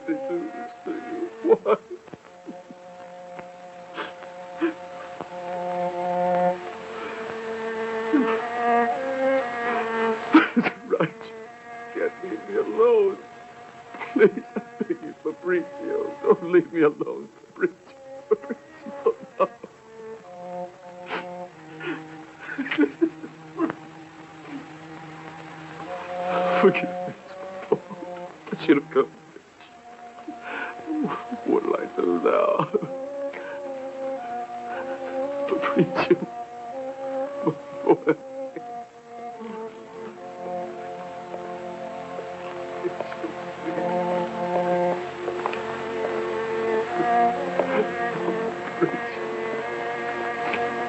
Speaker 13: they do this to you? Why? That's right. You can't leave me alone. Please, I beg you, Fabrizio. Don't leave me alone, Fabrizio. Fabrizio, no. Forgive me, I should have come. What will I do now? Fabrizio, my boy.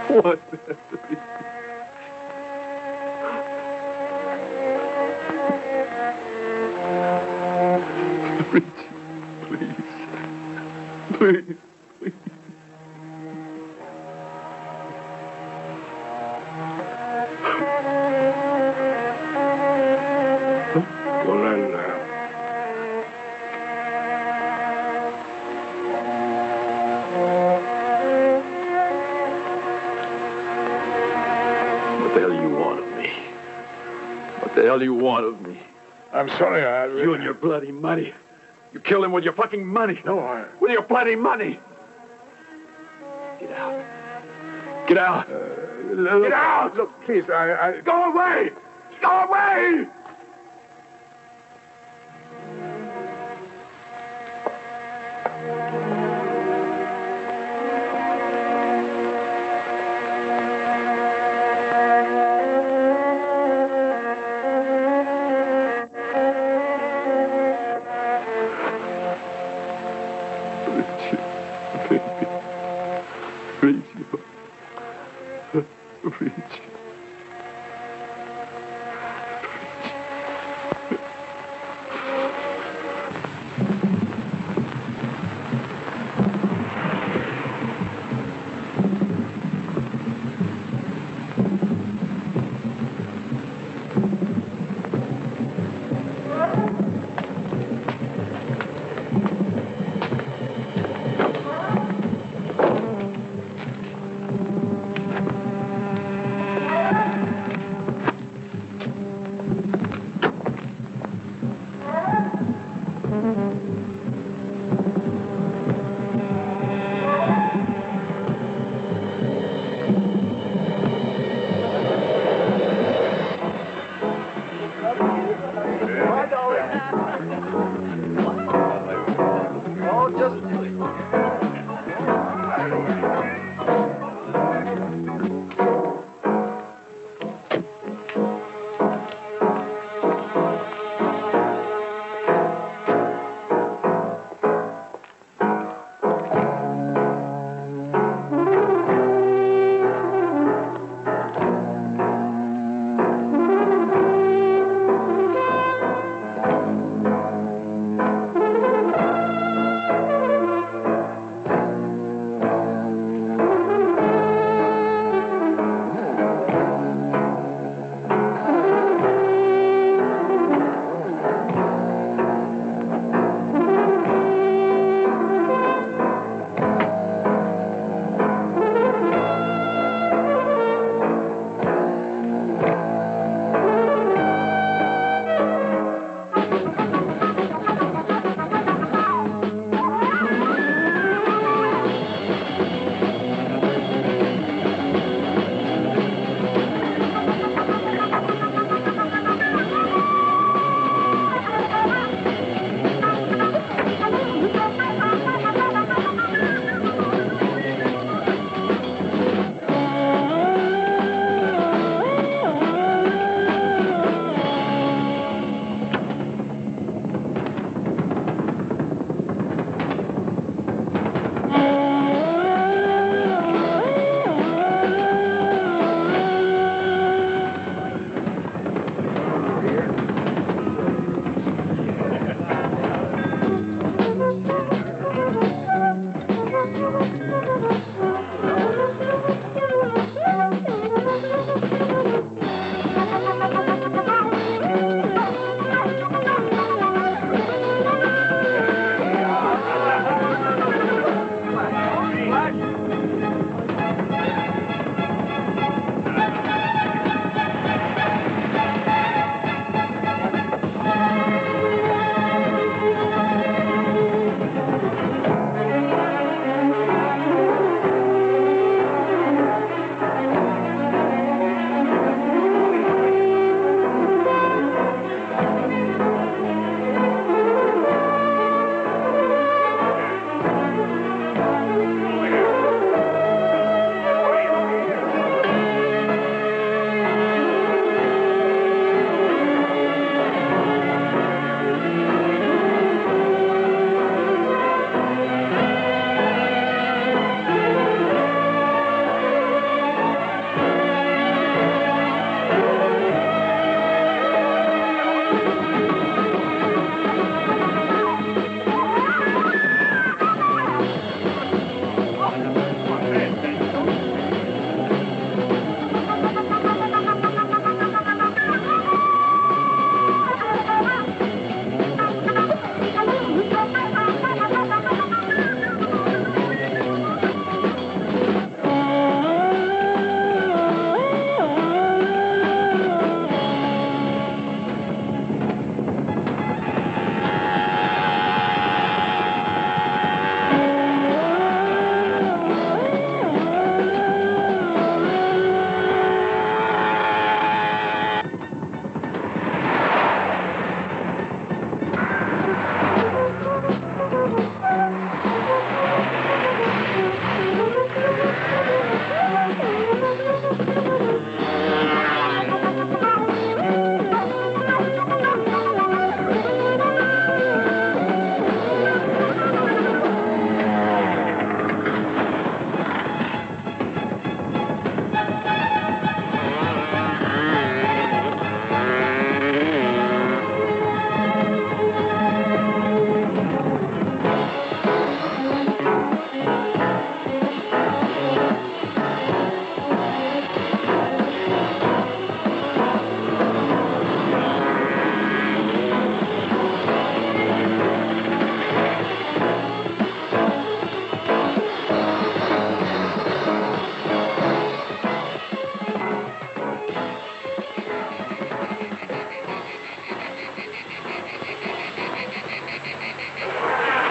Speaker 13: What? Please, please. What the hell do you want of me? What the hell do you want of me?
Speaker 5: I'm sorry,
Speaker 13: You and your bloody money. You killed him with your fucking money.
Speaker 5: No,
Speaker 13: With your bloody money. Get out. Get out. Get out!
Speaker 5: Look, please,
Speaker 13: Go away! Go away!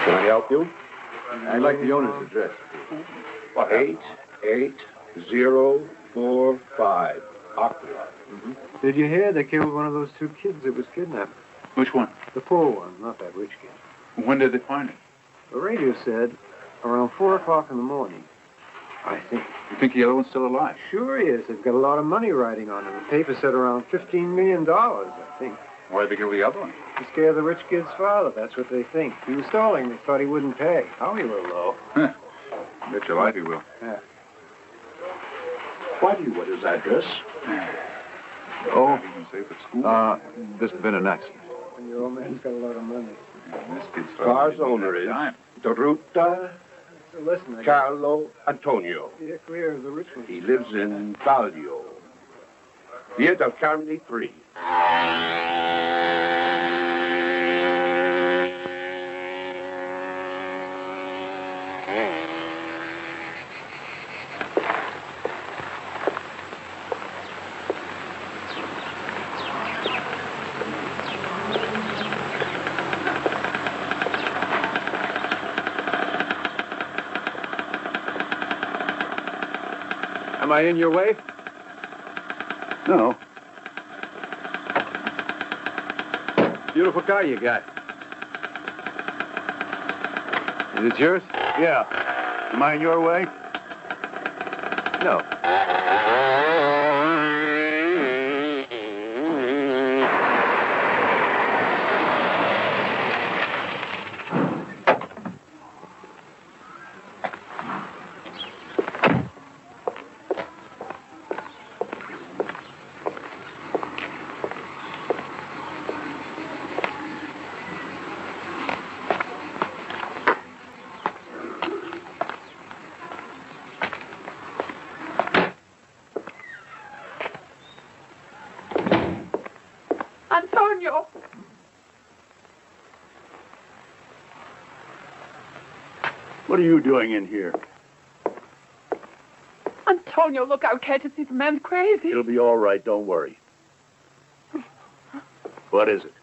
Speaker 16: Can I help you?
Speaker 1: I'd like the owner's address.
Speaker 16: 88045. Aquila.
Speaker 9: Did you hear they killed one of those two kids that was kidnapped?
Speaker 11: Which one?
Speaker 9: The poor one, not that rich kid.
Speaker 11: When did they find it?
Speaker 9: The radio said around 4 o'clock in the morning.
Speaker 11: I think. You think the other one's still alive?
Speaker 9: Sure he is. They've got a lot of money riding on him. The paper said around $15 million, I think.
Speaker 11: Why'd they kill the other one?
Speaker 9: To scare the rich kid's father, that's what they think. He was stalling. They thought he wouldn't pay. How he will, though.
Speaker 11: Bet your life he will.
Speaker 9: Yeah.
Speaker 16: Why do you want his address?
Speaker 11: Oh, you can say for school.
Speaker 1: There's been an accident.
Speaker 9: And your old man's got a lot of money.
Speaker 11: This kid's
Speaker 16: Car's owner is Doruta
Speaker 9: So listen, I
Speaker 16: Carlo Antonio.
Speaker 9: steer clear of the rich one.
Speaker 16: He lives in Valdio. Via del Carmine 3.
Speaker 1: Am I in your way?
Speaker 11: No.
Speaker 1: Beautiful car you got. Is it yours?
Speaker 11: Yeah. Am I in your way?
Speaker 1: No.
Speaker 17: Antonio!
Speaker 11: What are you doing in here?
Speaker 17: Antonio, look out, can't you see the man's crazy?
Speaker 11: It'll be all right, don't worry. What is it?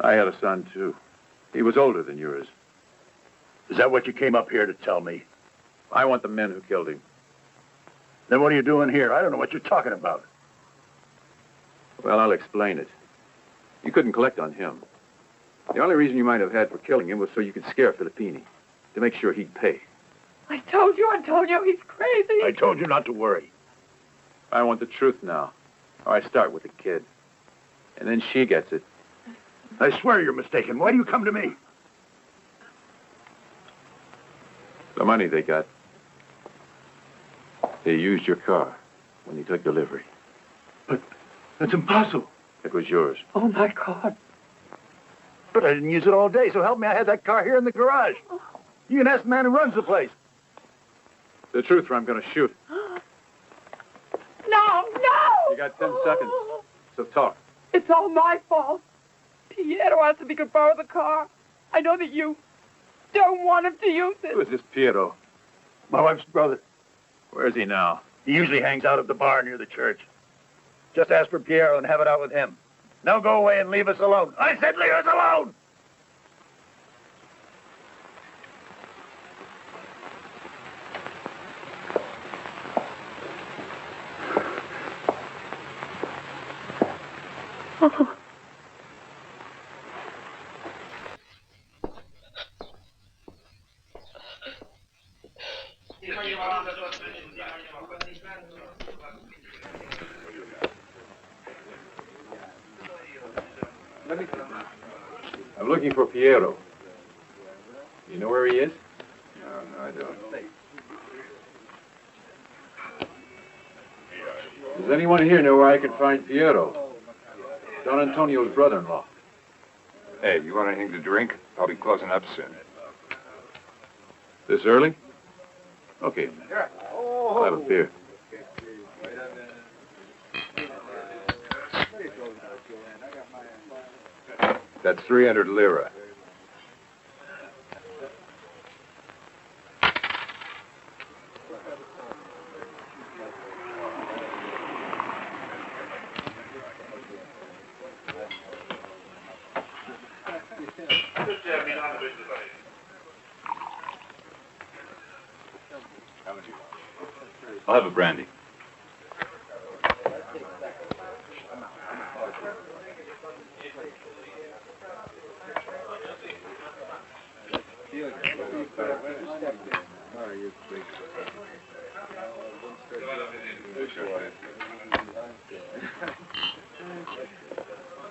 Speaker 1: I had a son, too. He was older than yours.
Speaker 11: Is that what you came up here to tell me?
Speaker 1: I want the men who killed him.
Speaker 11: Then what are you doing here? I don't know what you're talking about.
Speaker 1: Well, I'll explain it. You couldn't collect on him. The only reason you might have had for killing him was so you could scare Filippini, to make sure he'd pay.
Speaker 17: I told you, Antonio, he's crazy.
Speaker 11: I told you not to worry.
Speaker 1: I want the truth now. I start with the kid. And then she gets it.
Speaker 11: I swear you're mistaken. Why do you come to me?
Speaker 1: The money they got. They used your car when they took delivery.
Speaker 11: But that's impossible.
Speaker 1: It was yours.
Speaker 17: Oh, my God.
Speaker 11: But I didn't use it all day, so help me, I had that car here in the garage. You can ask the man who runs the place.
Speaker 1: The truth, or I'm going to shoot.
Speaker 17: No!
Speaker 1: You got 10 seconds. So talk.
Speaker 17: It's all my fault. Piero asked if he could borrow the car. I know that you don't want him to use it.
Speaker 1: Who is this Piero?
Speaker 11: My wife's brother.
Speaker 1: Where is he now?
Speaker 11: He usually hangs out at the bar near the church. Just ask for Piero and have it out with him. Now go away and leave us alone. I said leave us alone!
Speaker 1: I'm looking for Piero. You know where he is?
Speaker 11: No, I don't.
Speaker 1: Does anyone here know where I can find Piero? Don Antonio's brother-in-law.
Speaker 18: Hey, you want anything to drink? I'll be closing up soon.
Speaker 1: This early? Okay. I'll have a beer.
Speaker 18: That's 300 lira.
Speaker 11: I'll have a brandy.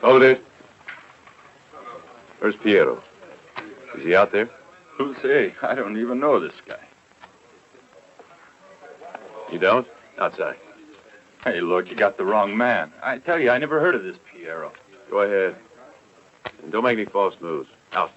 Speaker 4: Hold it. Where's Piero? Is he out there?
Speaker 11: Who's he? I don't even know this guy.
Speaker 4: You don't? Outside.
Speaker 11: Hey, look, you got the wrong man. I tell you, I never heard of this Piero.
Speaker 4: Go ahead. And don't make any false moves. Out.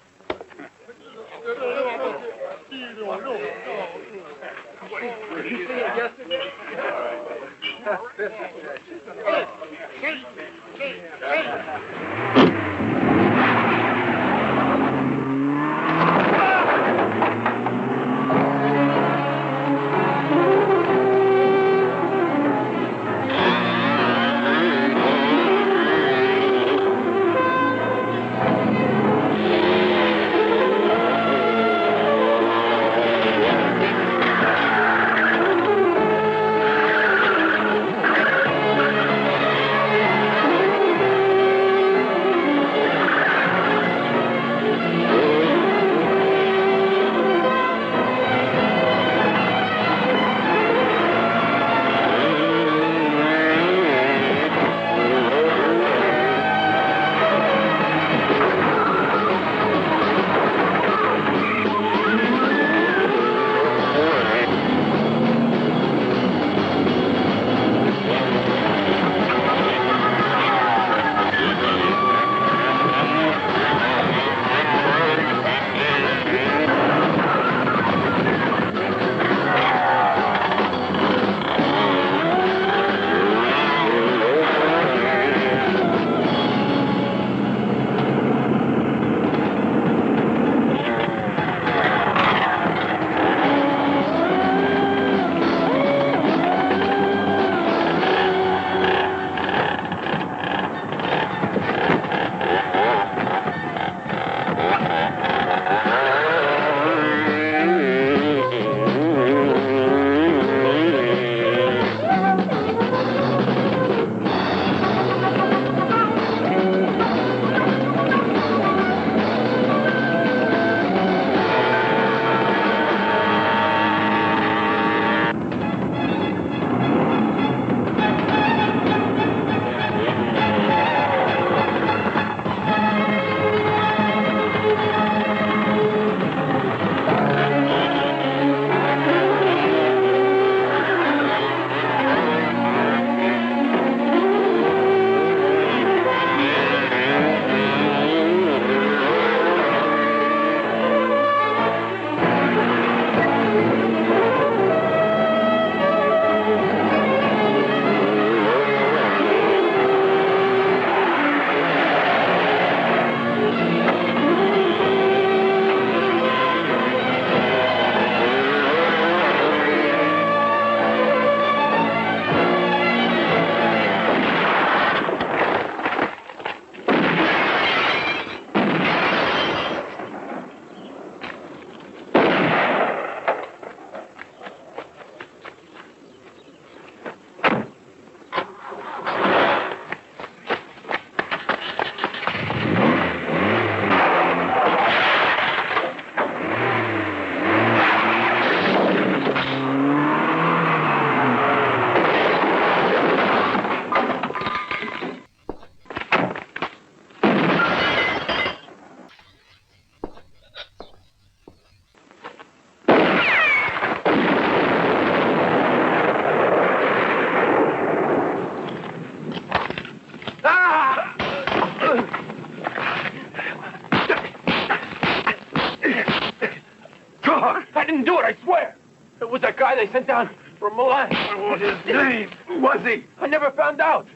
Speaker 15: didn't do it, I swear. It was that guy they sent down from Milan.
Speaker 1: What was his name? Who was he?
Speaker 15: I never found out.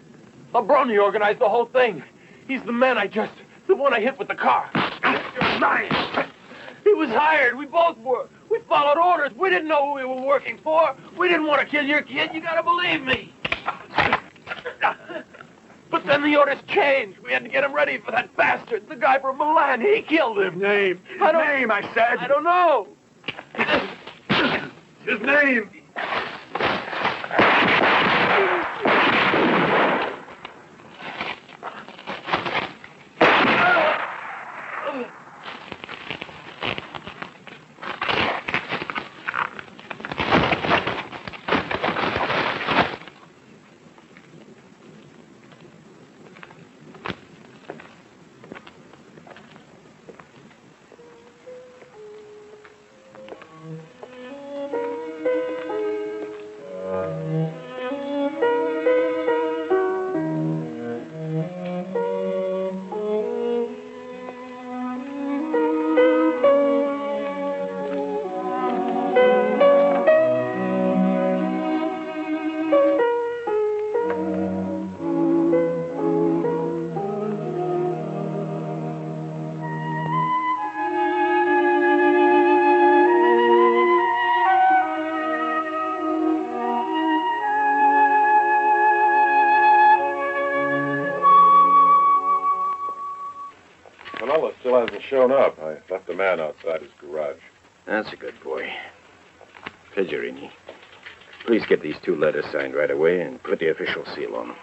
Speaker 15: Labroni organized the whole thing. He's the man the one I hit with the car.
Speaker 1: You're lying.
Speaker 15: He was hired. We both were. We followed orders. We didn't know who we were working for. We didn't want to kill your kid. You gotta believe me. But
Speaker 8: But then the orders changed. We had to get him ready for that bastard, the guy from Milan. He killed him.
Speaker 1: Name. Name, I said.
Speaker 8: I don't know.
Speaker 1: His name.
Speaker 4: Fernando still hasn't shown up. I left a man outside his garage.
Speaker 3: That's a good boy. Peggirini. Please get these 2 letters signed right away and put the official seal on them.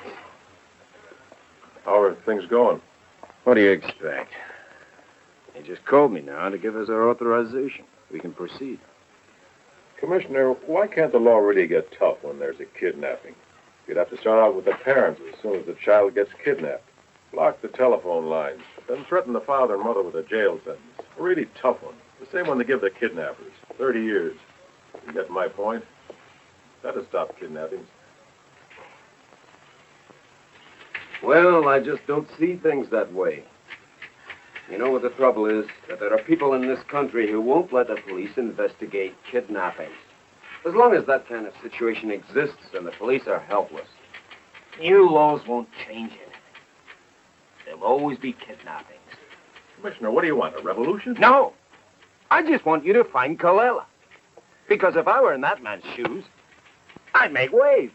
Speaker 4: How are things going?
Speaker 3: What do you expect? They just called me now to give us our authorization. We can proceed.
Speaker 4: Commissioner, why can't the law really get tough when there's a kidnapping? You'd have to start out with the parents as soon as the child gets kidnapped. Block the telephone lines, then threaten the father and mother with a jail sentence. A really tough one. The same one they give the kidnappers. 30 years. You get my point? That'll stop kidnappings.
Speaker 3: Well, I just don't see things that way. You know what the trouble is? That there are people in this country who won't let the police investigate kidnapping. As long as that kind of situation exists, then the police are helpless. New laws won't change it. There'll always be kidnappings.
Speaker 4: Commissioner, what do you want, a revolution?
Speaker 3: No! I just want you to find Colella. Because if I were in that man's shoes, I'd make waves.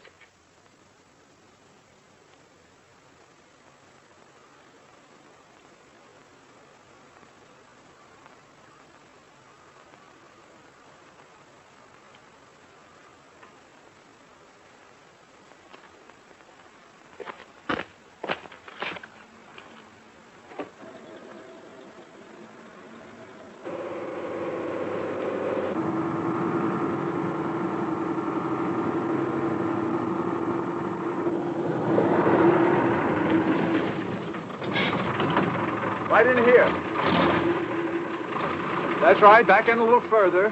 Speaker 1: Right in here. That's right. Back in a little further.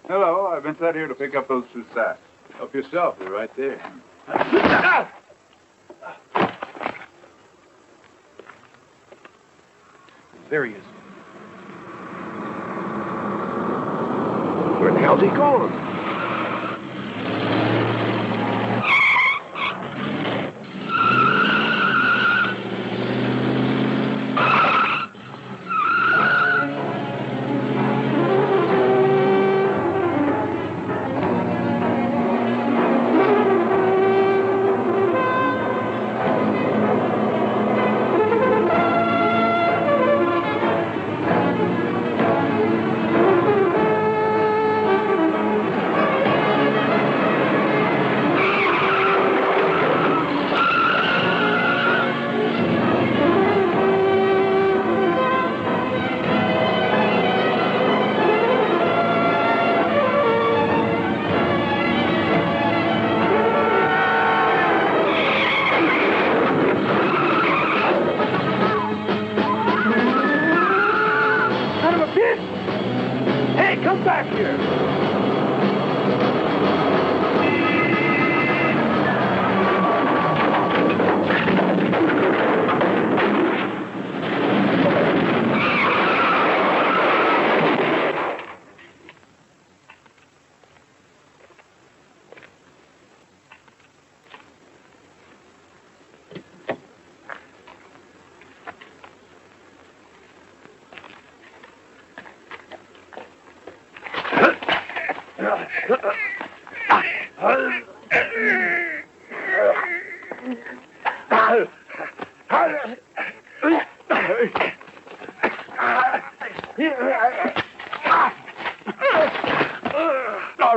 Speaker 18: Hello, I've been sent here to pick up those 2 sacks.
Speaker 1: Help yourself. They're right there.
Speaker 8: There he is.
Speaker 3: Where the hell's he going?
Speaker 13: All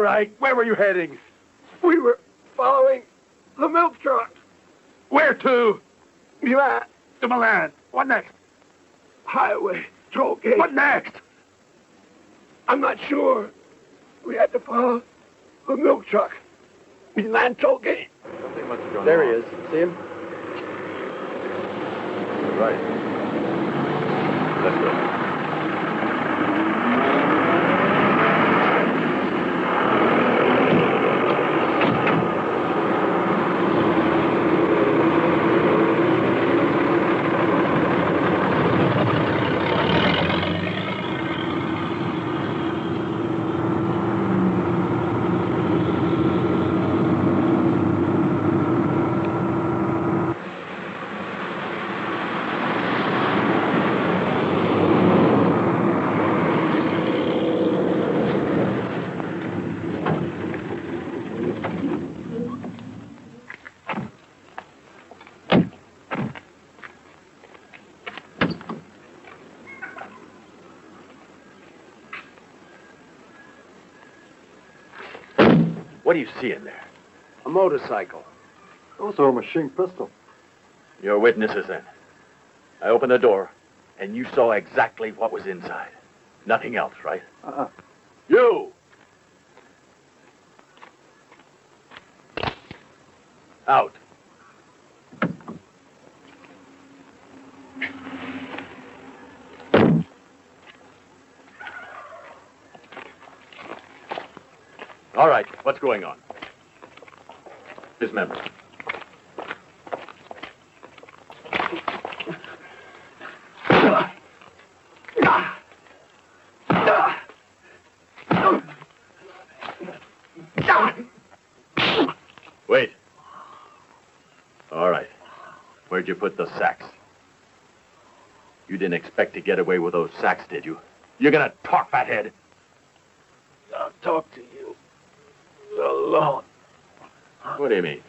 Speaker 13: right, where were you heading?
Speaker 16: We were following the milk truck.
Speaker 13: Where to?
Speaker 16: Milan.
Speaker 13: To Milan. What next?
Speaker 16: Highway. Toll gate.
Speaker 13: What next?
Speaker 16: I'm not sure. We had to follow the milk truck. Milan toll gate.
Speaker 9: There he is. See him?
Speaker 4: Right. Let's go.
Speaker 8: What do you see in there?
Speaker 9: A motorcycle. Also a machine pistol.
Speaker 8: Your witness is in. I opened the door, and you saw exactly what was inside. Nothing else, right? You! Out. All right, what's going on? Dismember. Wait. All right. Where'd you put the sacks? You didn't expect to get away with those sacks, did you? You're gonna talk, fathead.
Speaker 16: I'll talk to you alone.
Speaker 8: What do you mean?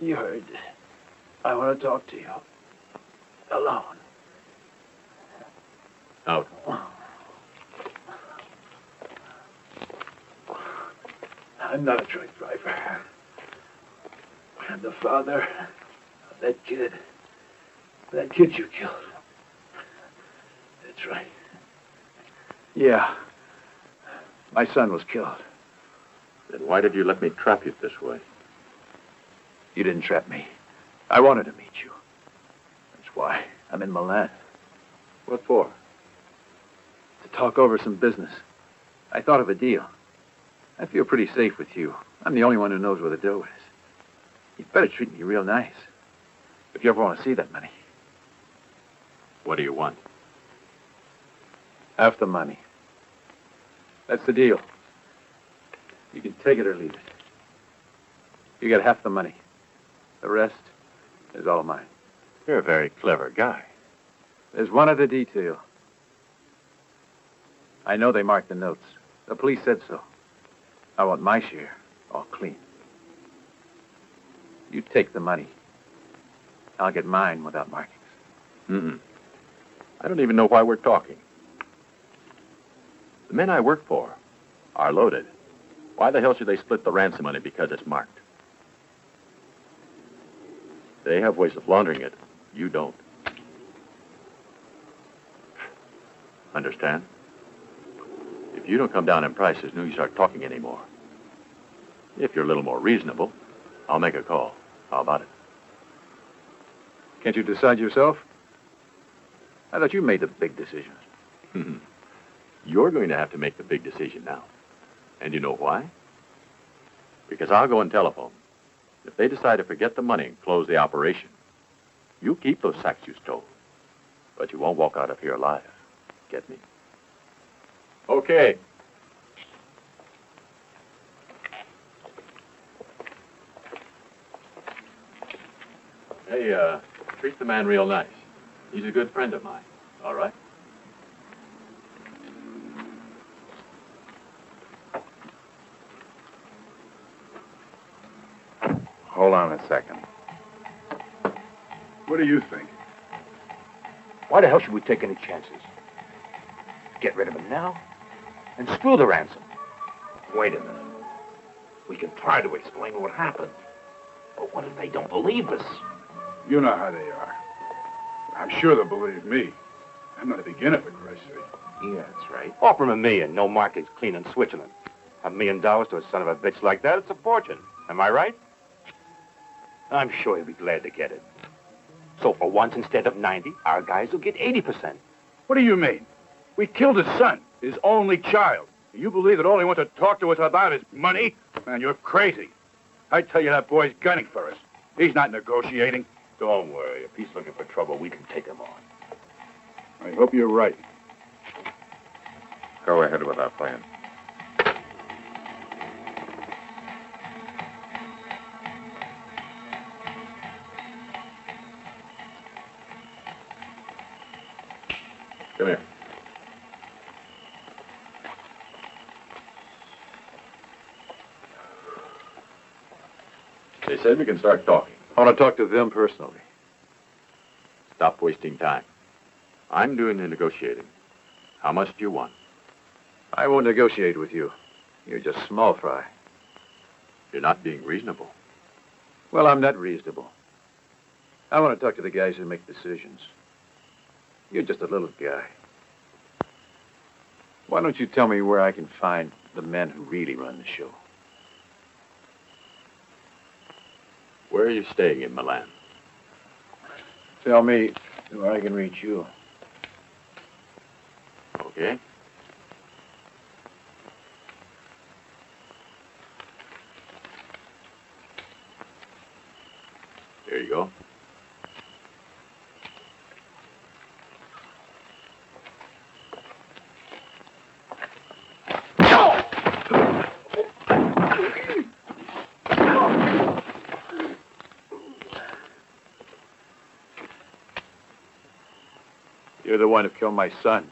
Speaker 16: You heard. I want to talk to you alone.
Speaker 8: Out.
Speaker 16: I'm not a truck driver. I'm the father of that kid. That kid you killed. That's right. Yeah. My son was killed.
Speaker 8: Then why did you let me trap you this way?
Speaker 16: You didn't trap me. I wanted to meet you. That's why I'm in Milan.
Speaker 8: What for?
Speaker 16: To talk over some business. I thought of a deal. I feel pretty safe with you. I'm the only one who knows where the dough is. You'd better treat me real nice. If you ever want to see that money.
Speaker 8: What do you want?
Speaker 16: Half the money. That's the deal. You can take it or leave it. You get half the money. The rest is all mine.
Speaker 8: You're a very clever guy.
Speaker 16: There's one other detail. I know they marked the notes. The police said so. I want my share all clean. You take the money. I'll get mine without markings.
Speaker 8: Mm-mm. I don't even know why we're talking. The men I work for are loaded. Why the hell should they split the ransom money because it's marked? They have ways of laundering it. You don't. Understand? If you don't come down in price, there's no use start talking anymore. If you're a little more reasonable, I'll make a call. How about it?
Speaker 16: Can't you decide yourself? I thought you made the big decision.
Speaker 8: You're going to have to make the big decision now. And you know why? Because I'll go and telephone. If they decide to forget the money and close the operation, you keep those sacks you stole. But you won't walk out of here alive. Get me? Okay. Hey, treat the man real nice. He's a good friend of mine. All right?
Speaker 18: Hold on a second.
Speaker 5: What do you think?
Speaker 15: Why the hell should we take any chances? Get rid of him now and screw the ransom. Wait a minute. We can try to explain what happened. But what if they don't believe us?
Speaker 5: You know how they are. I'm sure they'll believe me. I'm not a beginner, for Christ's sake.
Speaker 15: Yeah, that's right.
Speaker 8: Offer him $1 million. No markets clean in Switzerland. $1 million to a son of a bitch like that, it's a fortune. Am I right? I'm sure he'll be glad to get it. So for once, instead of 90, our guys will get 80%.
Speaker 16: What do you mean? We killed his son, his only child. You believe that all he wants to talk to us about is money? Man, you're crazy. I tell you, that boy's gunning for us. He's not negotiating.
Speaker 8: Don't worry. If he's looking for trouble, we can take him on.
Speaker 5: I hope you're right.
Speaker 18: Go ahead with our plan.
Speaker 4: Come here. They said we can start talking.
Speaker 16: I want to talk to them personally. Stop wasting time. I'm doing the negotiating. How much do you want? I won't negotiate with you. You're just small fry. You're not being reasonable. Well, I'm not reasonable. I want to talk to the guys who make decisions. You're just a little guy. Why don't you tell me where I can find the men who really run the show? Where are you staying in Milan? Tell me where I can reach you. Okay. There you go. You're the one who killed my son.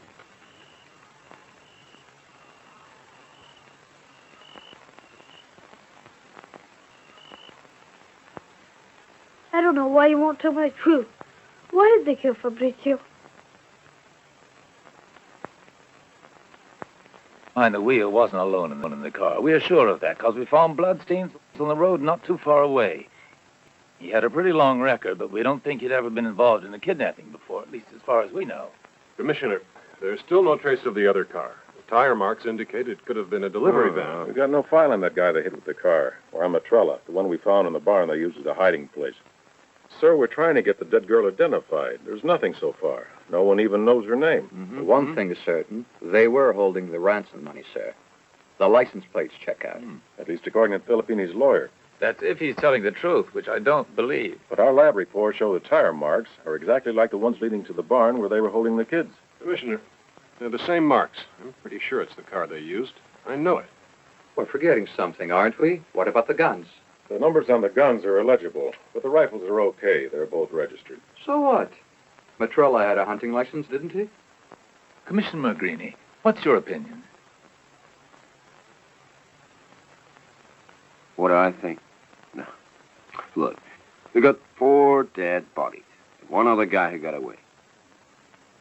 Speaker 14: I don't know why you won't tell me the truth. Why did they kill Fabrizio?
Speaker 19: Behind the wheel wasn't alone in the car. We are sure of that because we found bloodstains on the road not too far away. He had a pretty long record, but we don't think he'd ever been involved in a kidnapping before, at least as far as we know.
Speaker 4: Commissioner, there's still no trace of the other car. The tire marks indicate it could have been a delivery van.
Speaker 18: We got no file on that guy they hit with the car, or Amatrella, the one we found in the barn they used as a hiding place. Sir, we're trying to get the dead girl identified. There's nothing so far. No one even knows her name.
Speaker 20: One thing is certain. They were holding the ransom money, sir. The license plates check out.
Speaker 18: At least according to Filippini's lawyer.
Speaker 19: That's if he's telling the truth, which I don't believe.
Speaker 18: But our lab reports show the tire marks are exactly like the ones leading to the barn where they were holding the kids.
Speaker 4: Commissioner, they're the same marks. I'm pretty sure it's the car they used. I know it.
Speaker 20: We're forgetting something, aren't we? What about the guns?
Speaker 18: The numbers on the guns are illegible, but the rifles are okay. They're both registered.
Speaker 20: So what? Matrella had a hunting license, didn't he?
Speaker 19: Commissioner mcgreeny, what's your opinion?
Speaker 21: What do I think? No. Look, we got 4 dead bodies. And one other guy who got away.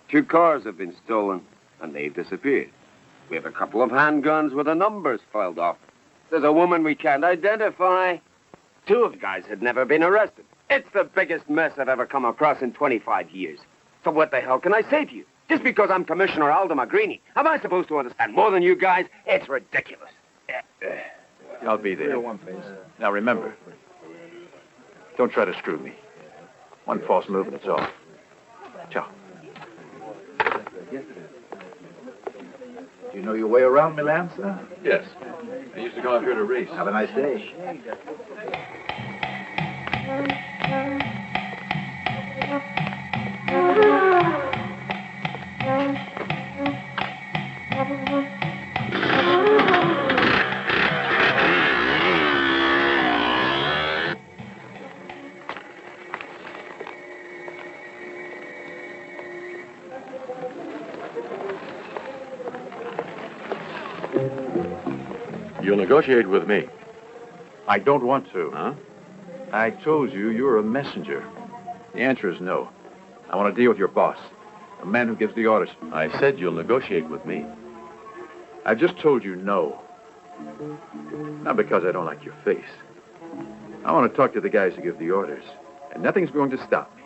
Speaker 21: 2 cars have been stolen, and they've disappeared. We have a couple of handguns with the numbers filed off. There's a woman we can't identify. 2 of the guys had never been arrested. It's the biggest mess I've ever come across in 25 years. So what the hell can I say to you? Just because I'm Commissioner Aldo mcgreeny, am I supposed to understand more than you guys? It's ridiculous.
Speaker 16: I'll be there. Now remember, don't try to screw me. One false move and it's off. Ciao.
Speaker 22: Do you know your way around Milan, sir?
Speaker 16: Yes. I used to go out here to race.
Speaker 22: Have a nice day.
Speaker 16: You'll negotiate with me. I don't want to. Huh? I told you you're a messenger. The answer is no. I want to deal with your boss, the man who gives the orders.
Speaker 8: I said you'll negotiate with me.
Speaker 16: I just told you no. Not because I don't like your face. I want to talk to the guys who give the orders, and nothing's going to stop me.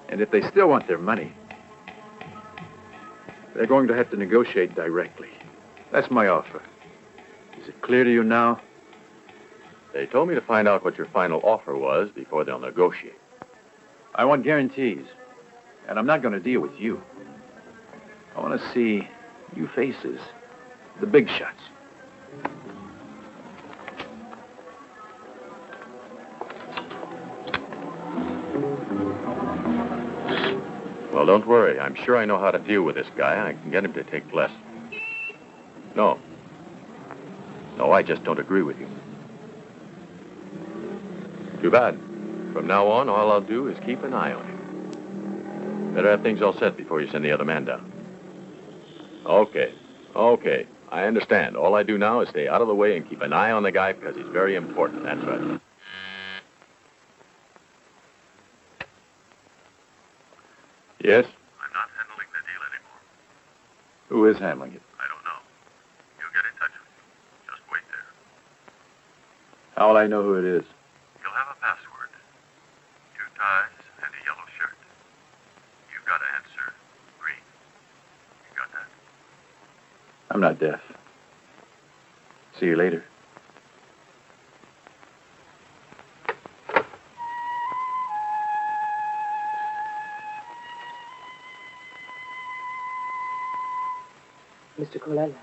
Speaker 16: And if they still want their money, they're going to have to negotiate directly. That's my offer. Is it clear to you now?
Speaker 8: They told me to find out what your final offer was before they'll negotiate.
Speaker 16: I want guarantees, and I'm not going to deal with you. I want to see you faces, the big shots.
Speaker 8: Well, don't worry. I'm sure I know how to deal with this guy. I can get him to take less. No, I just don't agree with you. Too bad. From now on, all I'll do is keep an eye on him. Better have things all set before you send the other man down. Okay. I understand. All I do now is stay out of the way and keep an eye on the guy because he's very important. That's right.
Speaker 16: Yes?
Speaker 8: I'm not handling the deal anymore.
Speaker 16: Who is handling it?
Speaker 8: I don't know. You'll get in touch with me. Just wait there.
Speaker 16: How will I know who it is?
Speaker 8: You'll have a password. 2 ties and a yellow shirt. You've got to answer green. You got that?
Speaker 16: I'm not deaf. See you later.
Speaker 6: Mr. Colella.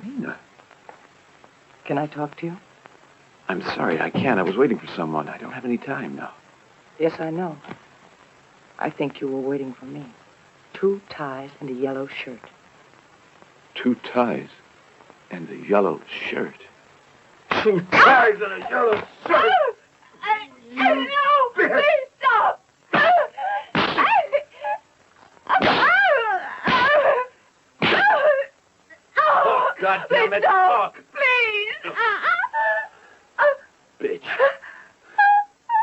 Speaker 16: Irina.
Speaker 6: Can I talk to you?
Speaker 16: I'm sorry, I can't. I was waiting for someone. I don't have any time now.
Speaker 6: Yes, I know. I think you were waiting for me. 2 ties and a yellow shirt.
Speaker 16: 2 ties and a yellow shirt.
Speaker 1: 2 ties and a yellow shirt.
Speaker 17: No, please stop.
Speaker 16: Oh, God damn it, talk.
Speaker 17: Please.
Speaker 16: Bitch.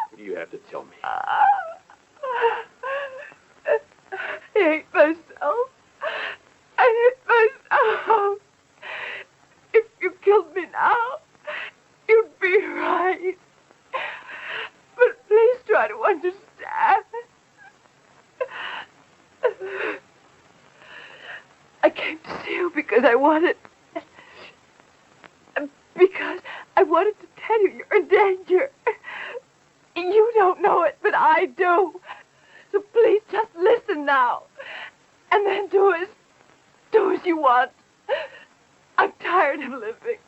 Speaker 16: What do you have to tell me?
Speaker 17: I hate myself. I hate myself. If you killed me now, you'd be right. But please try to understand. I came to see you because I wanted to tell you you're in danger. You don't know it, but I do. So please just listen now. And then do as you want. I'm tired of living.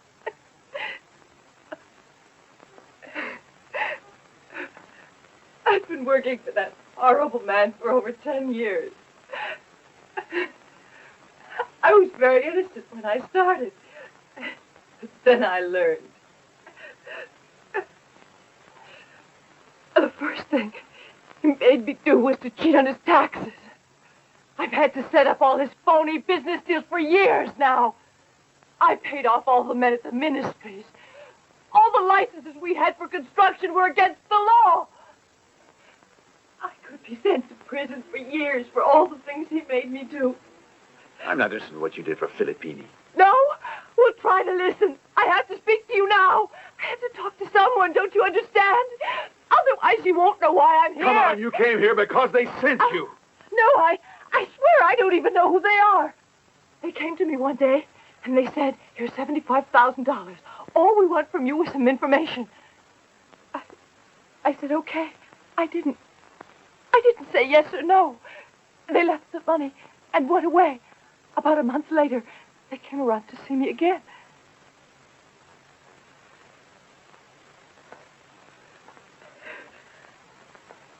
Speaker 17: I've been working for that horrible man for over 10 years. I was very innocent when I started. But then I learned. The first thing he made me do was to cheat on his taxes. I've had to set up all his phony business deals for years now. I paid off all the men at the ministries. All the licenses we had for construction were against the law. I could be sent to prison for years for all the things he made me do.
Speaker 16: I'm not listening to what you did for Filippini.
Speaker 17: No? Well, try to listen. I have to speak to you now. I have to talk to someone, don't you understand? Otherwise, you won't know why I'm here.
Speaker 16: Come on, you came here because they sent you.
Speaker 17: No, I swear I don't even know who they are. They came to me one day, and they said, here's $75,000. All we want from you is some information. I said, okay. I didn't say yes or no. They left the money and went away. About a month later, they came around to see me again.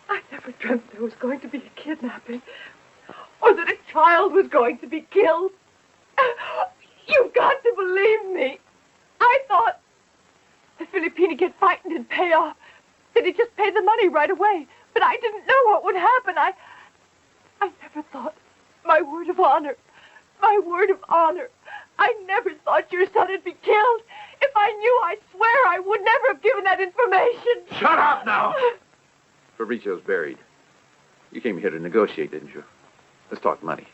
Speaker 17: I never dreamt there was going to be a kidnapping, or that a child was going to be killed. You've got to believe me. I thought that Filippini get frightened and pay off, that he'd just pay the money right away. But I didn't know what would happen. I never thought, my word of honor, I never thought your son had been killed. If I knew, I swear I would never have given that information.
Speaker 16: Shut up now! Fabrizio's buried. You came here to negotiate, didn't you? Let's talk money.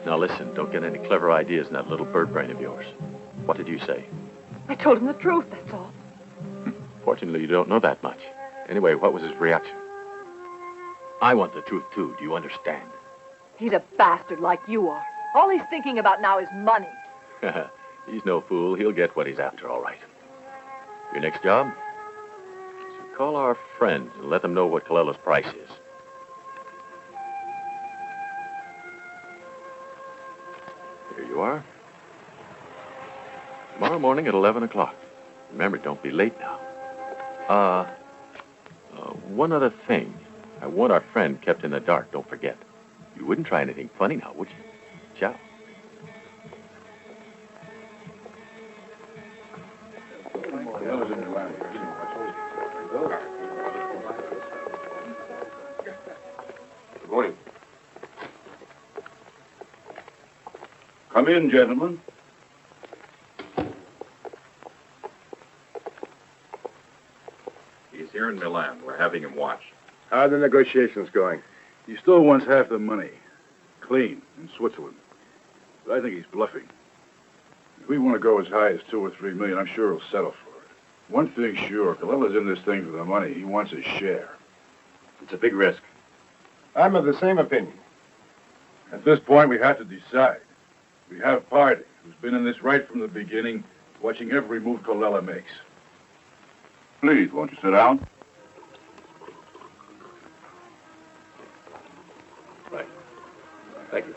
Speaker 8: Now listen, don't get any clever ideas in that little bird brain of yours. What did you say?
Speaker 17: I told him the truth, that's all.
Speaker 8: Fortunately, you don't know that much. Anyway, what was his reaction? I want the truth, too. Do you understand?
Speaker 17: He's a bastard like you are. All he's thinking about now is money.
Speaker 8: He's no fool. He'll get what he's after, all right. Your next job? So call our friends and let them know what Colella's price is. Here you are. Tomorrow morning at 11 o'clock. Remember, don't be late now. One other thing. I want our friend kept in the dark, don't forget. You wouldn't try anything funny now, would you? Ciao.
Speaker 18: Good morning.
Speaker 2: Come in, gentlemen.
Speaker 11: He's here in Milan. We're having him watched.
Speaker 5: How are the negotiations going? He still wants half the money. Clean, in Switzerland. But I think he's bluffing. If we want to go as high as 2 or 3 million, I'm sure he'll settle for it. One thing's sure, Colella's in this thing for the money. He wants his share.
Speaker 8: It's a big risk.
Speaker 18: I'm of the same opinion.
Speaker 5: At this point, we have to decide. We have Party, who's been in this right from the beginning, watching every move Colella makes.
Speaker 2: Please, won't you sit down?
Speaker 8: Right. Thank you.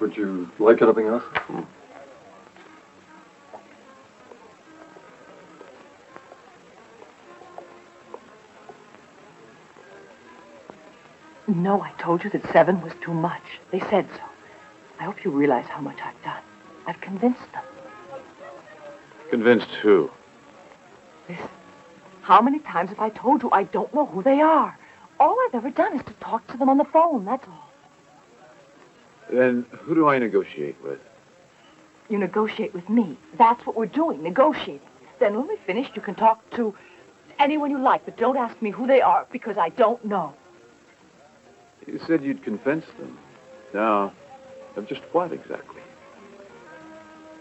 Speaker 10: Would you like anything else?
Speaker 6: No, I told you that 7 was too much. They said so. I hope you realize how much I've done. I've convinced them.
Speaker 16: Convinced who?
Speaker 6: Listen, how many times have I told you I don't know who they are? All I've ever done is to talk to them on the phone, that's all.
Speaker 16: Then who do I negotiate with?
Speaker 6: You negotiate with me. That's what we're doing, negotiating. Then when we finish, you can talk to anyone you like, but don't ask me who they are, because I don't know.
Speaker 16: You said you'd convince them. Now, of just what exactly?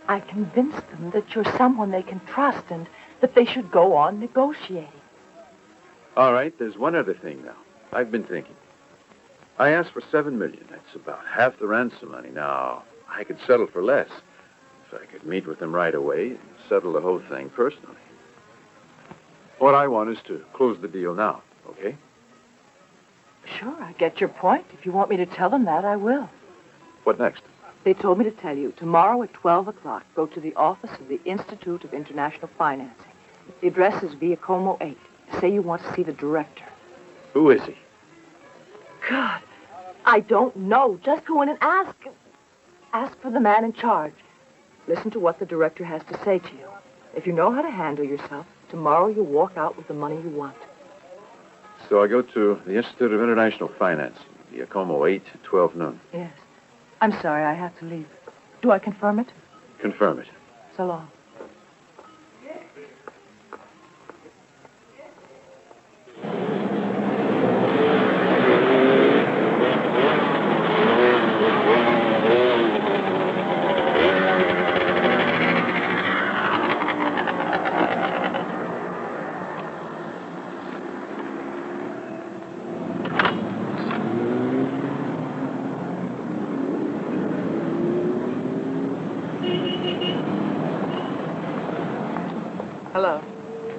Speaker 6: I convinced them that you're someone they can trust and that they should go on negotiating.
Speaker 16: All right, there's one other thing now. I've been thinking. I asked for 7 million. That's about half the ransom money. Now, I could settle for less if I could meet with them right away and settle the whole thing personally. What I want is to close the deal now, okay?
Speaker 6: Sure, I get your point. If you want me to tell them that, I will.
Speaker 16: What next?
Speaker 6: They told me to tell you, tomorrow at 12 o'clock, go to the office of the Institute of International Financing. The address is Via Como 8. Say you want to see the director.
Speaker 16: Who is he?
Speaker 6: God, I don't know. Just go in and ask. Ask for the man in charge. Listen to what the director has to say to you. If you know how to handle yourself, tomorrow you'll walk out with the money you want.
Speaker 16: So I go to the Institute of International Finance, Via Como 8 at 12 noon.
Speaker 6: Yes. I'm sorry, I have to leave. Do I confirm it?
Speaker 16: Confirm it.
Speaker 6: So long. Hello.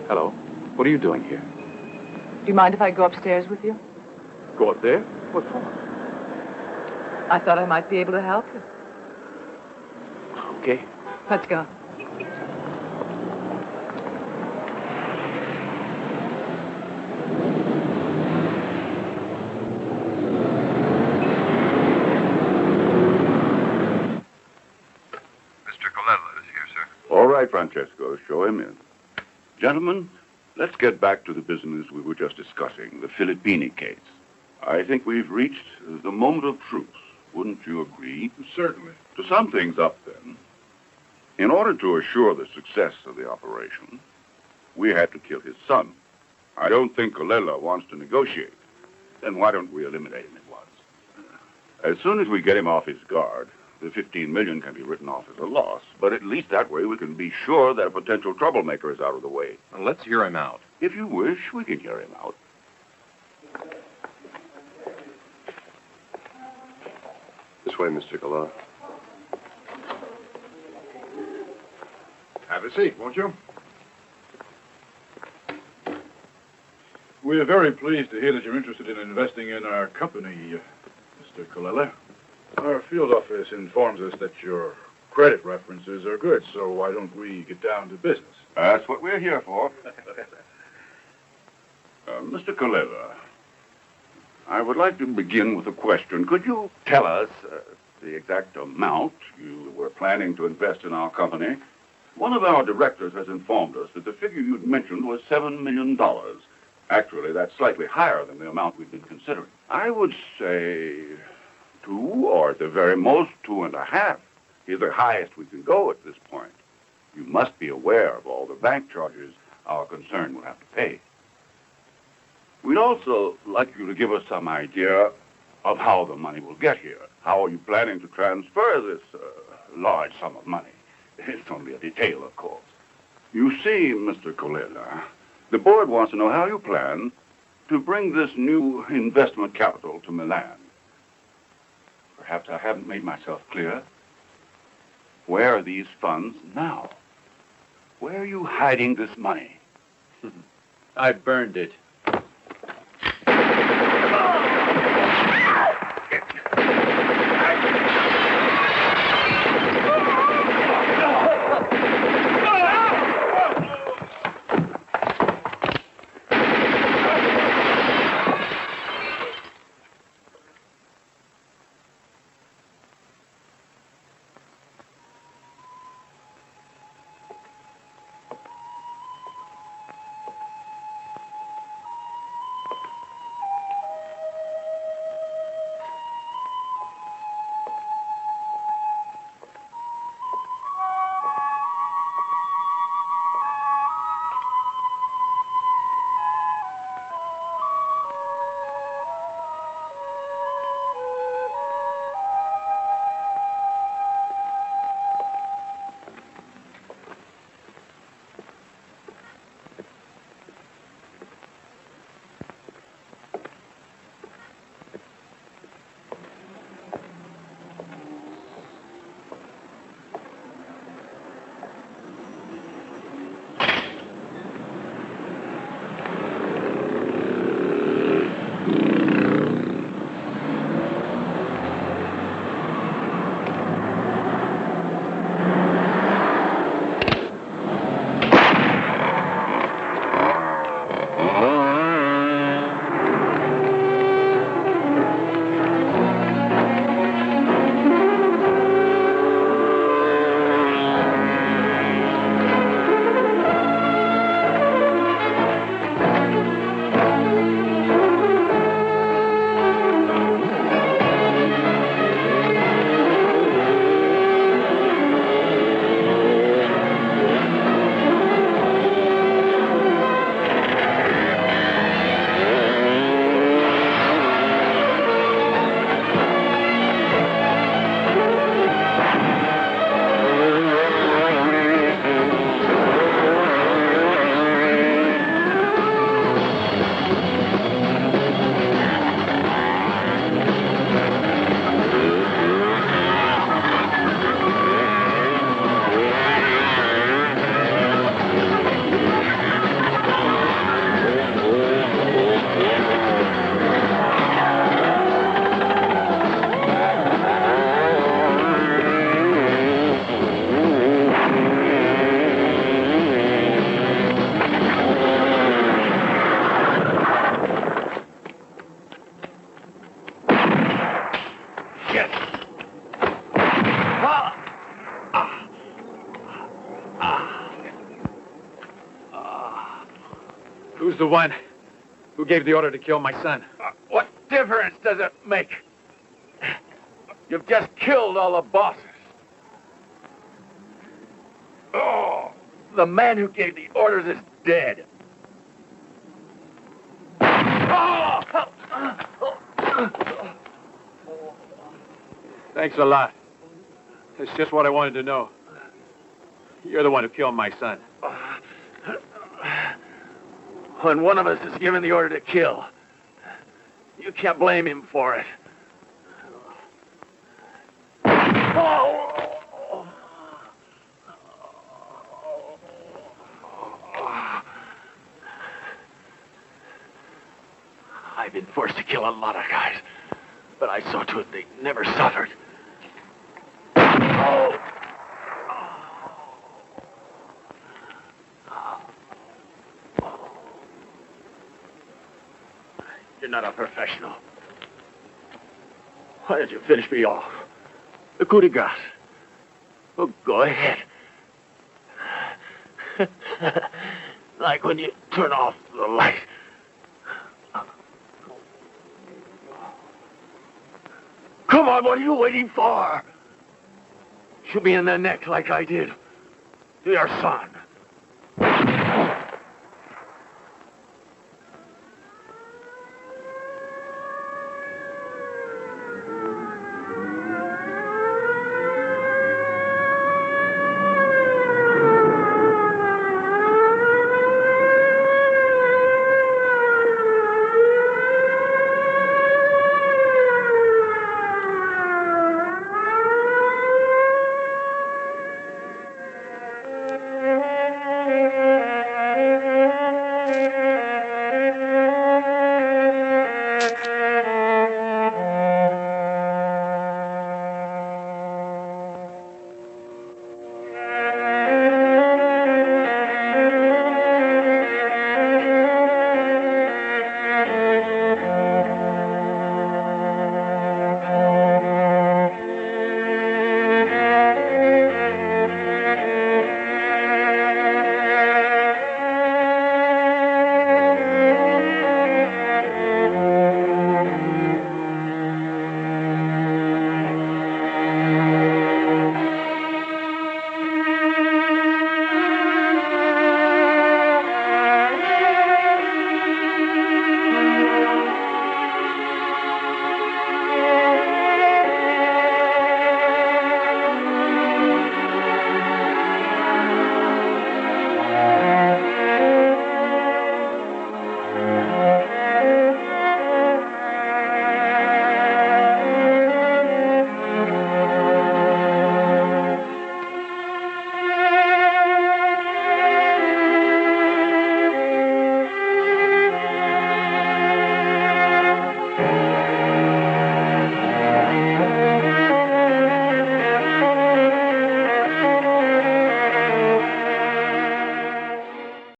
Speaker 16: Hello. What are you doing here?
Speaker 6: Do you mind if I go upstairs with you?
Speaker 16: Go up there? What for?
Speaker 6: I thought I might be able to help you.
Speaker 16: Okay.
Speaker 6: Let's go.
Speaker 2: right, Francesco. Show him in. Gentlemen, let's get back to the business we were just discussing, the Filippini case. I think we've reached the moment of truth. Wouldn't you agree?
Speaker 5: Certainly.
Speaker 2: To sum things up, then, in order to assure the success of the operation, we had to kill his son. I don't think Colella wants to negotiate. Then why don't we eliminate him at once? As soon as we get him off his guard, the 15 million can be written off as a loss, but at least that way we can be sure that a potential troublemaker is out of the way.
Speaker 20: Well, let's hear him out.
Speaker 2: If you wish, we can hear him out.
Speaker 10: This way, Mr. Colella.
Speaker 5: Have a seat, won't you? We're very pleased to hear that you're interested in investing in our company, Mr. Colella. Our field office informs us that your credit references are good, so why don't we get down to business?
Speaker 2: That's what we're here for. Mr. Colella, I would like to begin with a question. Could you tell us the exact amount you were planning to invest in our company? One of our directors has informed us that the figure you'd mentioned was $7 million. Actually, that's slightly higher than the amount we've been considering. I would say 2, or at the very most 2.5, is the highest we can go at this point. You must be aware of all the bank charges our concern will have to pay. We'd also like you to give us some idea of how the money will get here. How are you planning to transfer this large sum of money? It's only a detail, of course. You see, Mr. Colella, the board wants to know how you plan to bring this new investment capital to Milan. Perhaps I haven't made myself clear. Where are these funds now? Where are you hiding this money?
Speaker 16: I burned it. Who's the one who gave the order to kill my son?
Speaker 15: What difference does it make? You've just killed all the bosses. Oh, the man who gave the orders is dead.
Speaker 16: Thanks a lot. It's just what I wanted to know. You're the one who killed my son.
Speaker 15: When one of us is given the order to kill, you can't blame him for it. I've been forced to kill a lot of guys, but I saw to it they never suffered. You're not a professional. Why don't you finish me off? The coup de grace. Oh, go ahead. Like when you turn off the light. Come on, what are you waiting for? Shoot me in the neck like I did to your son.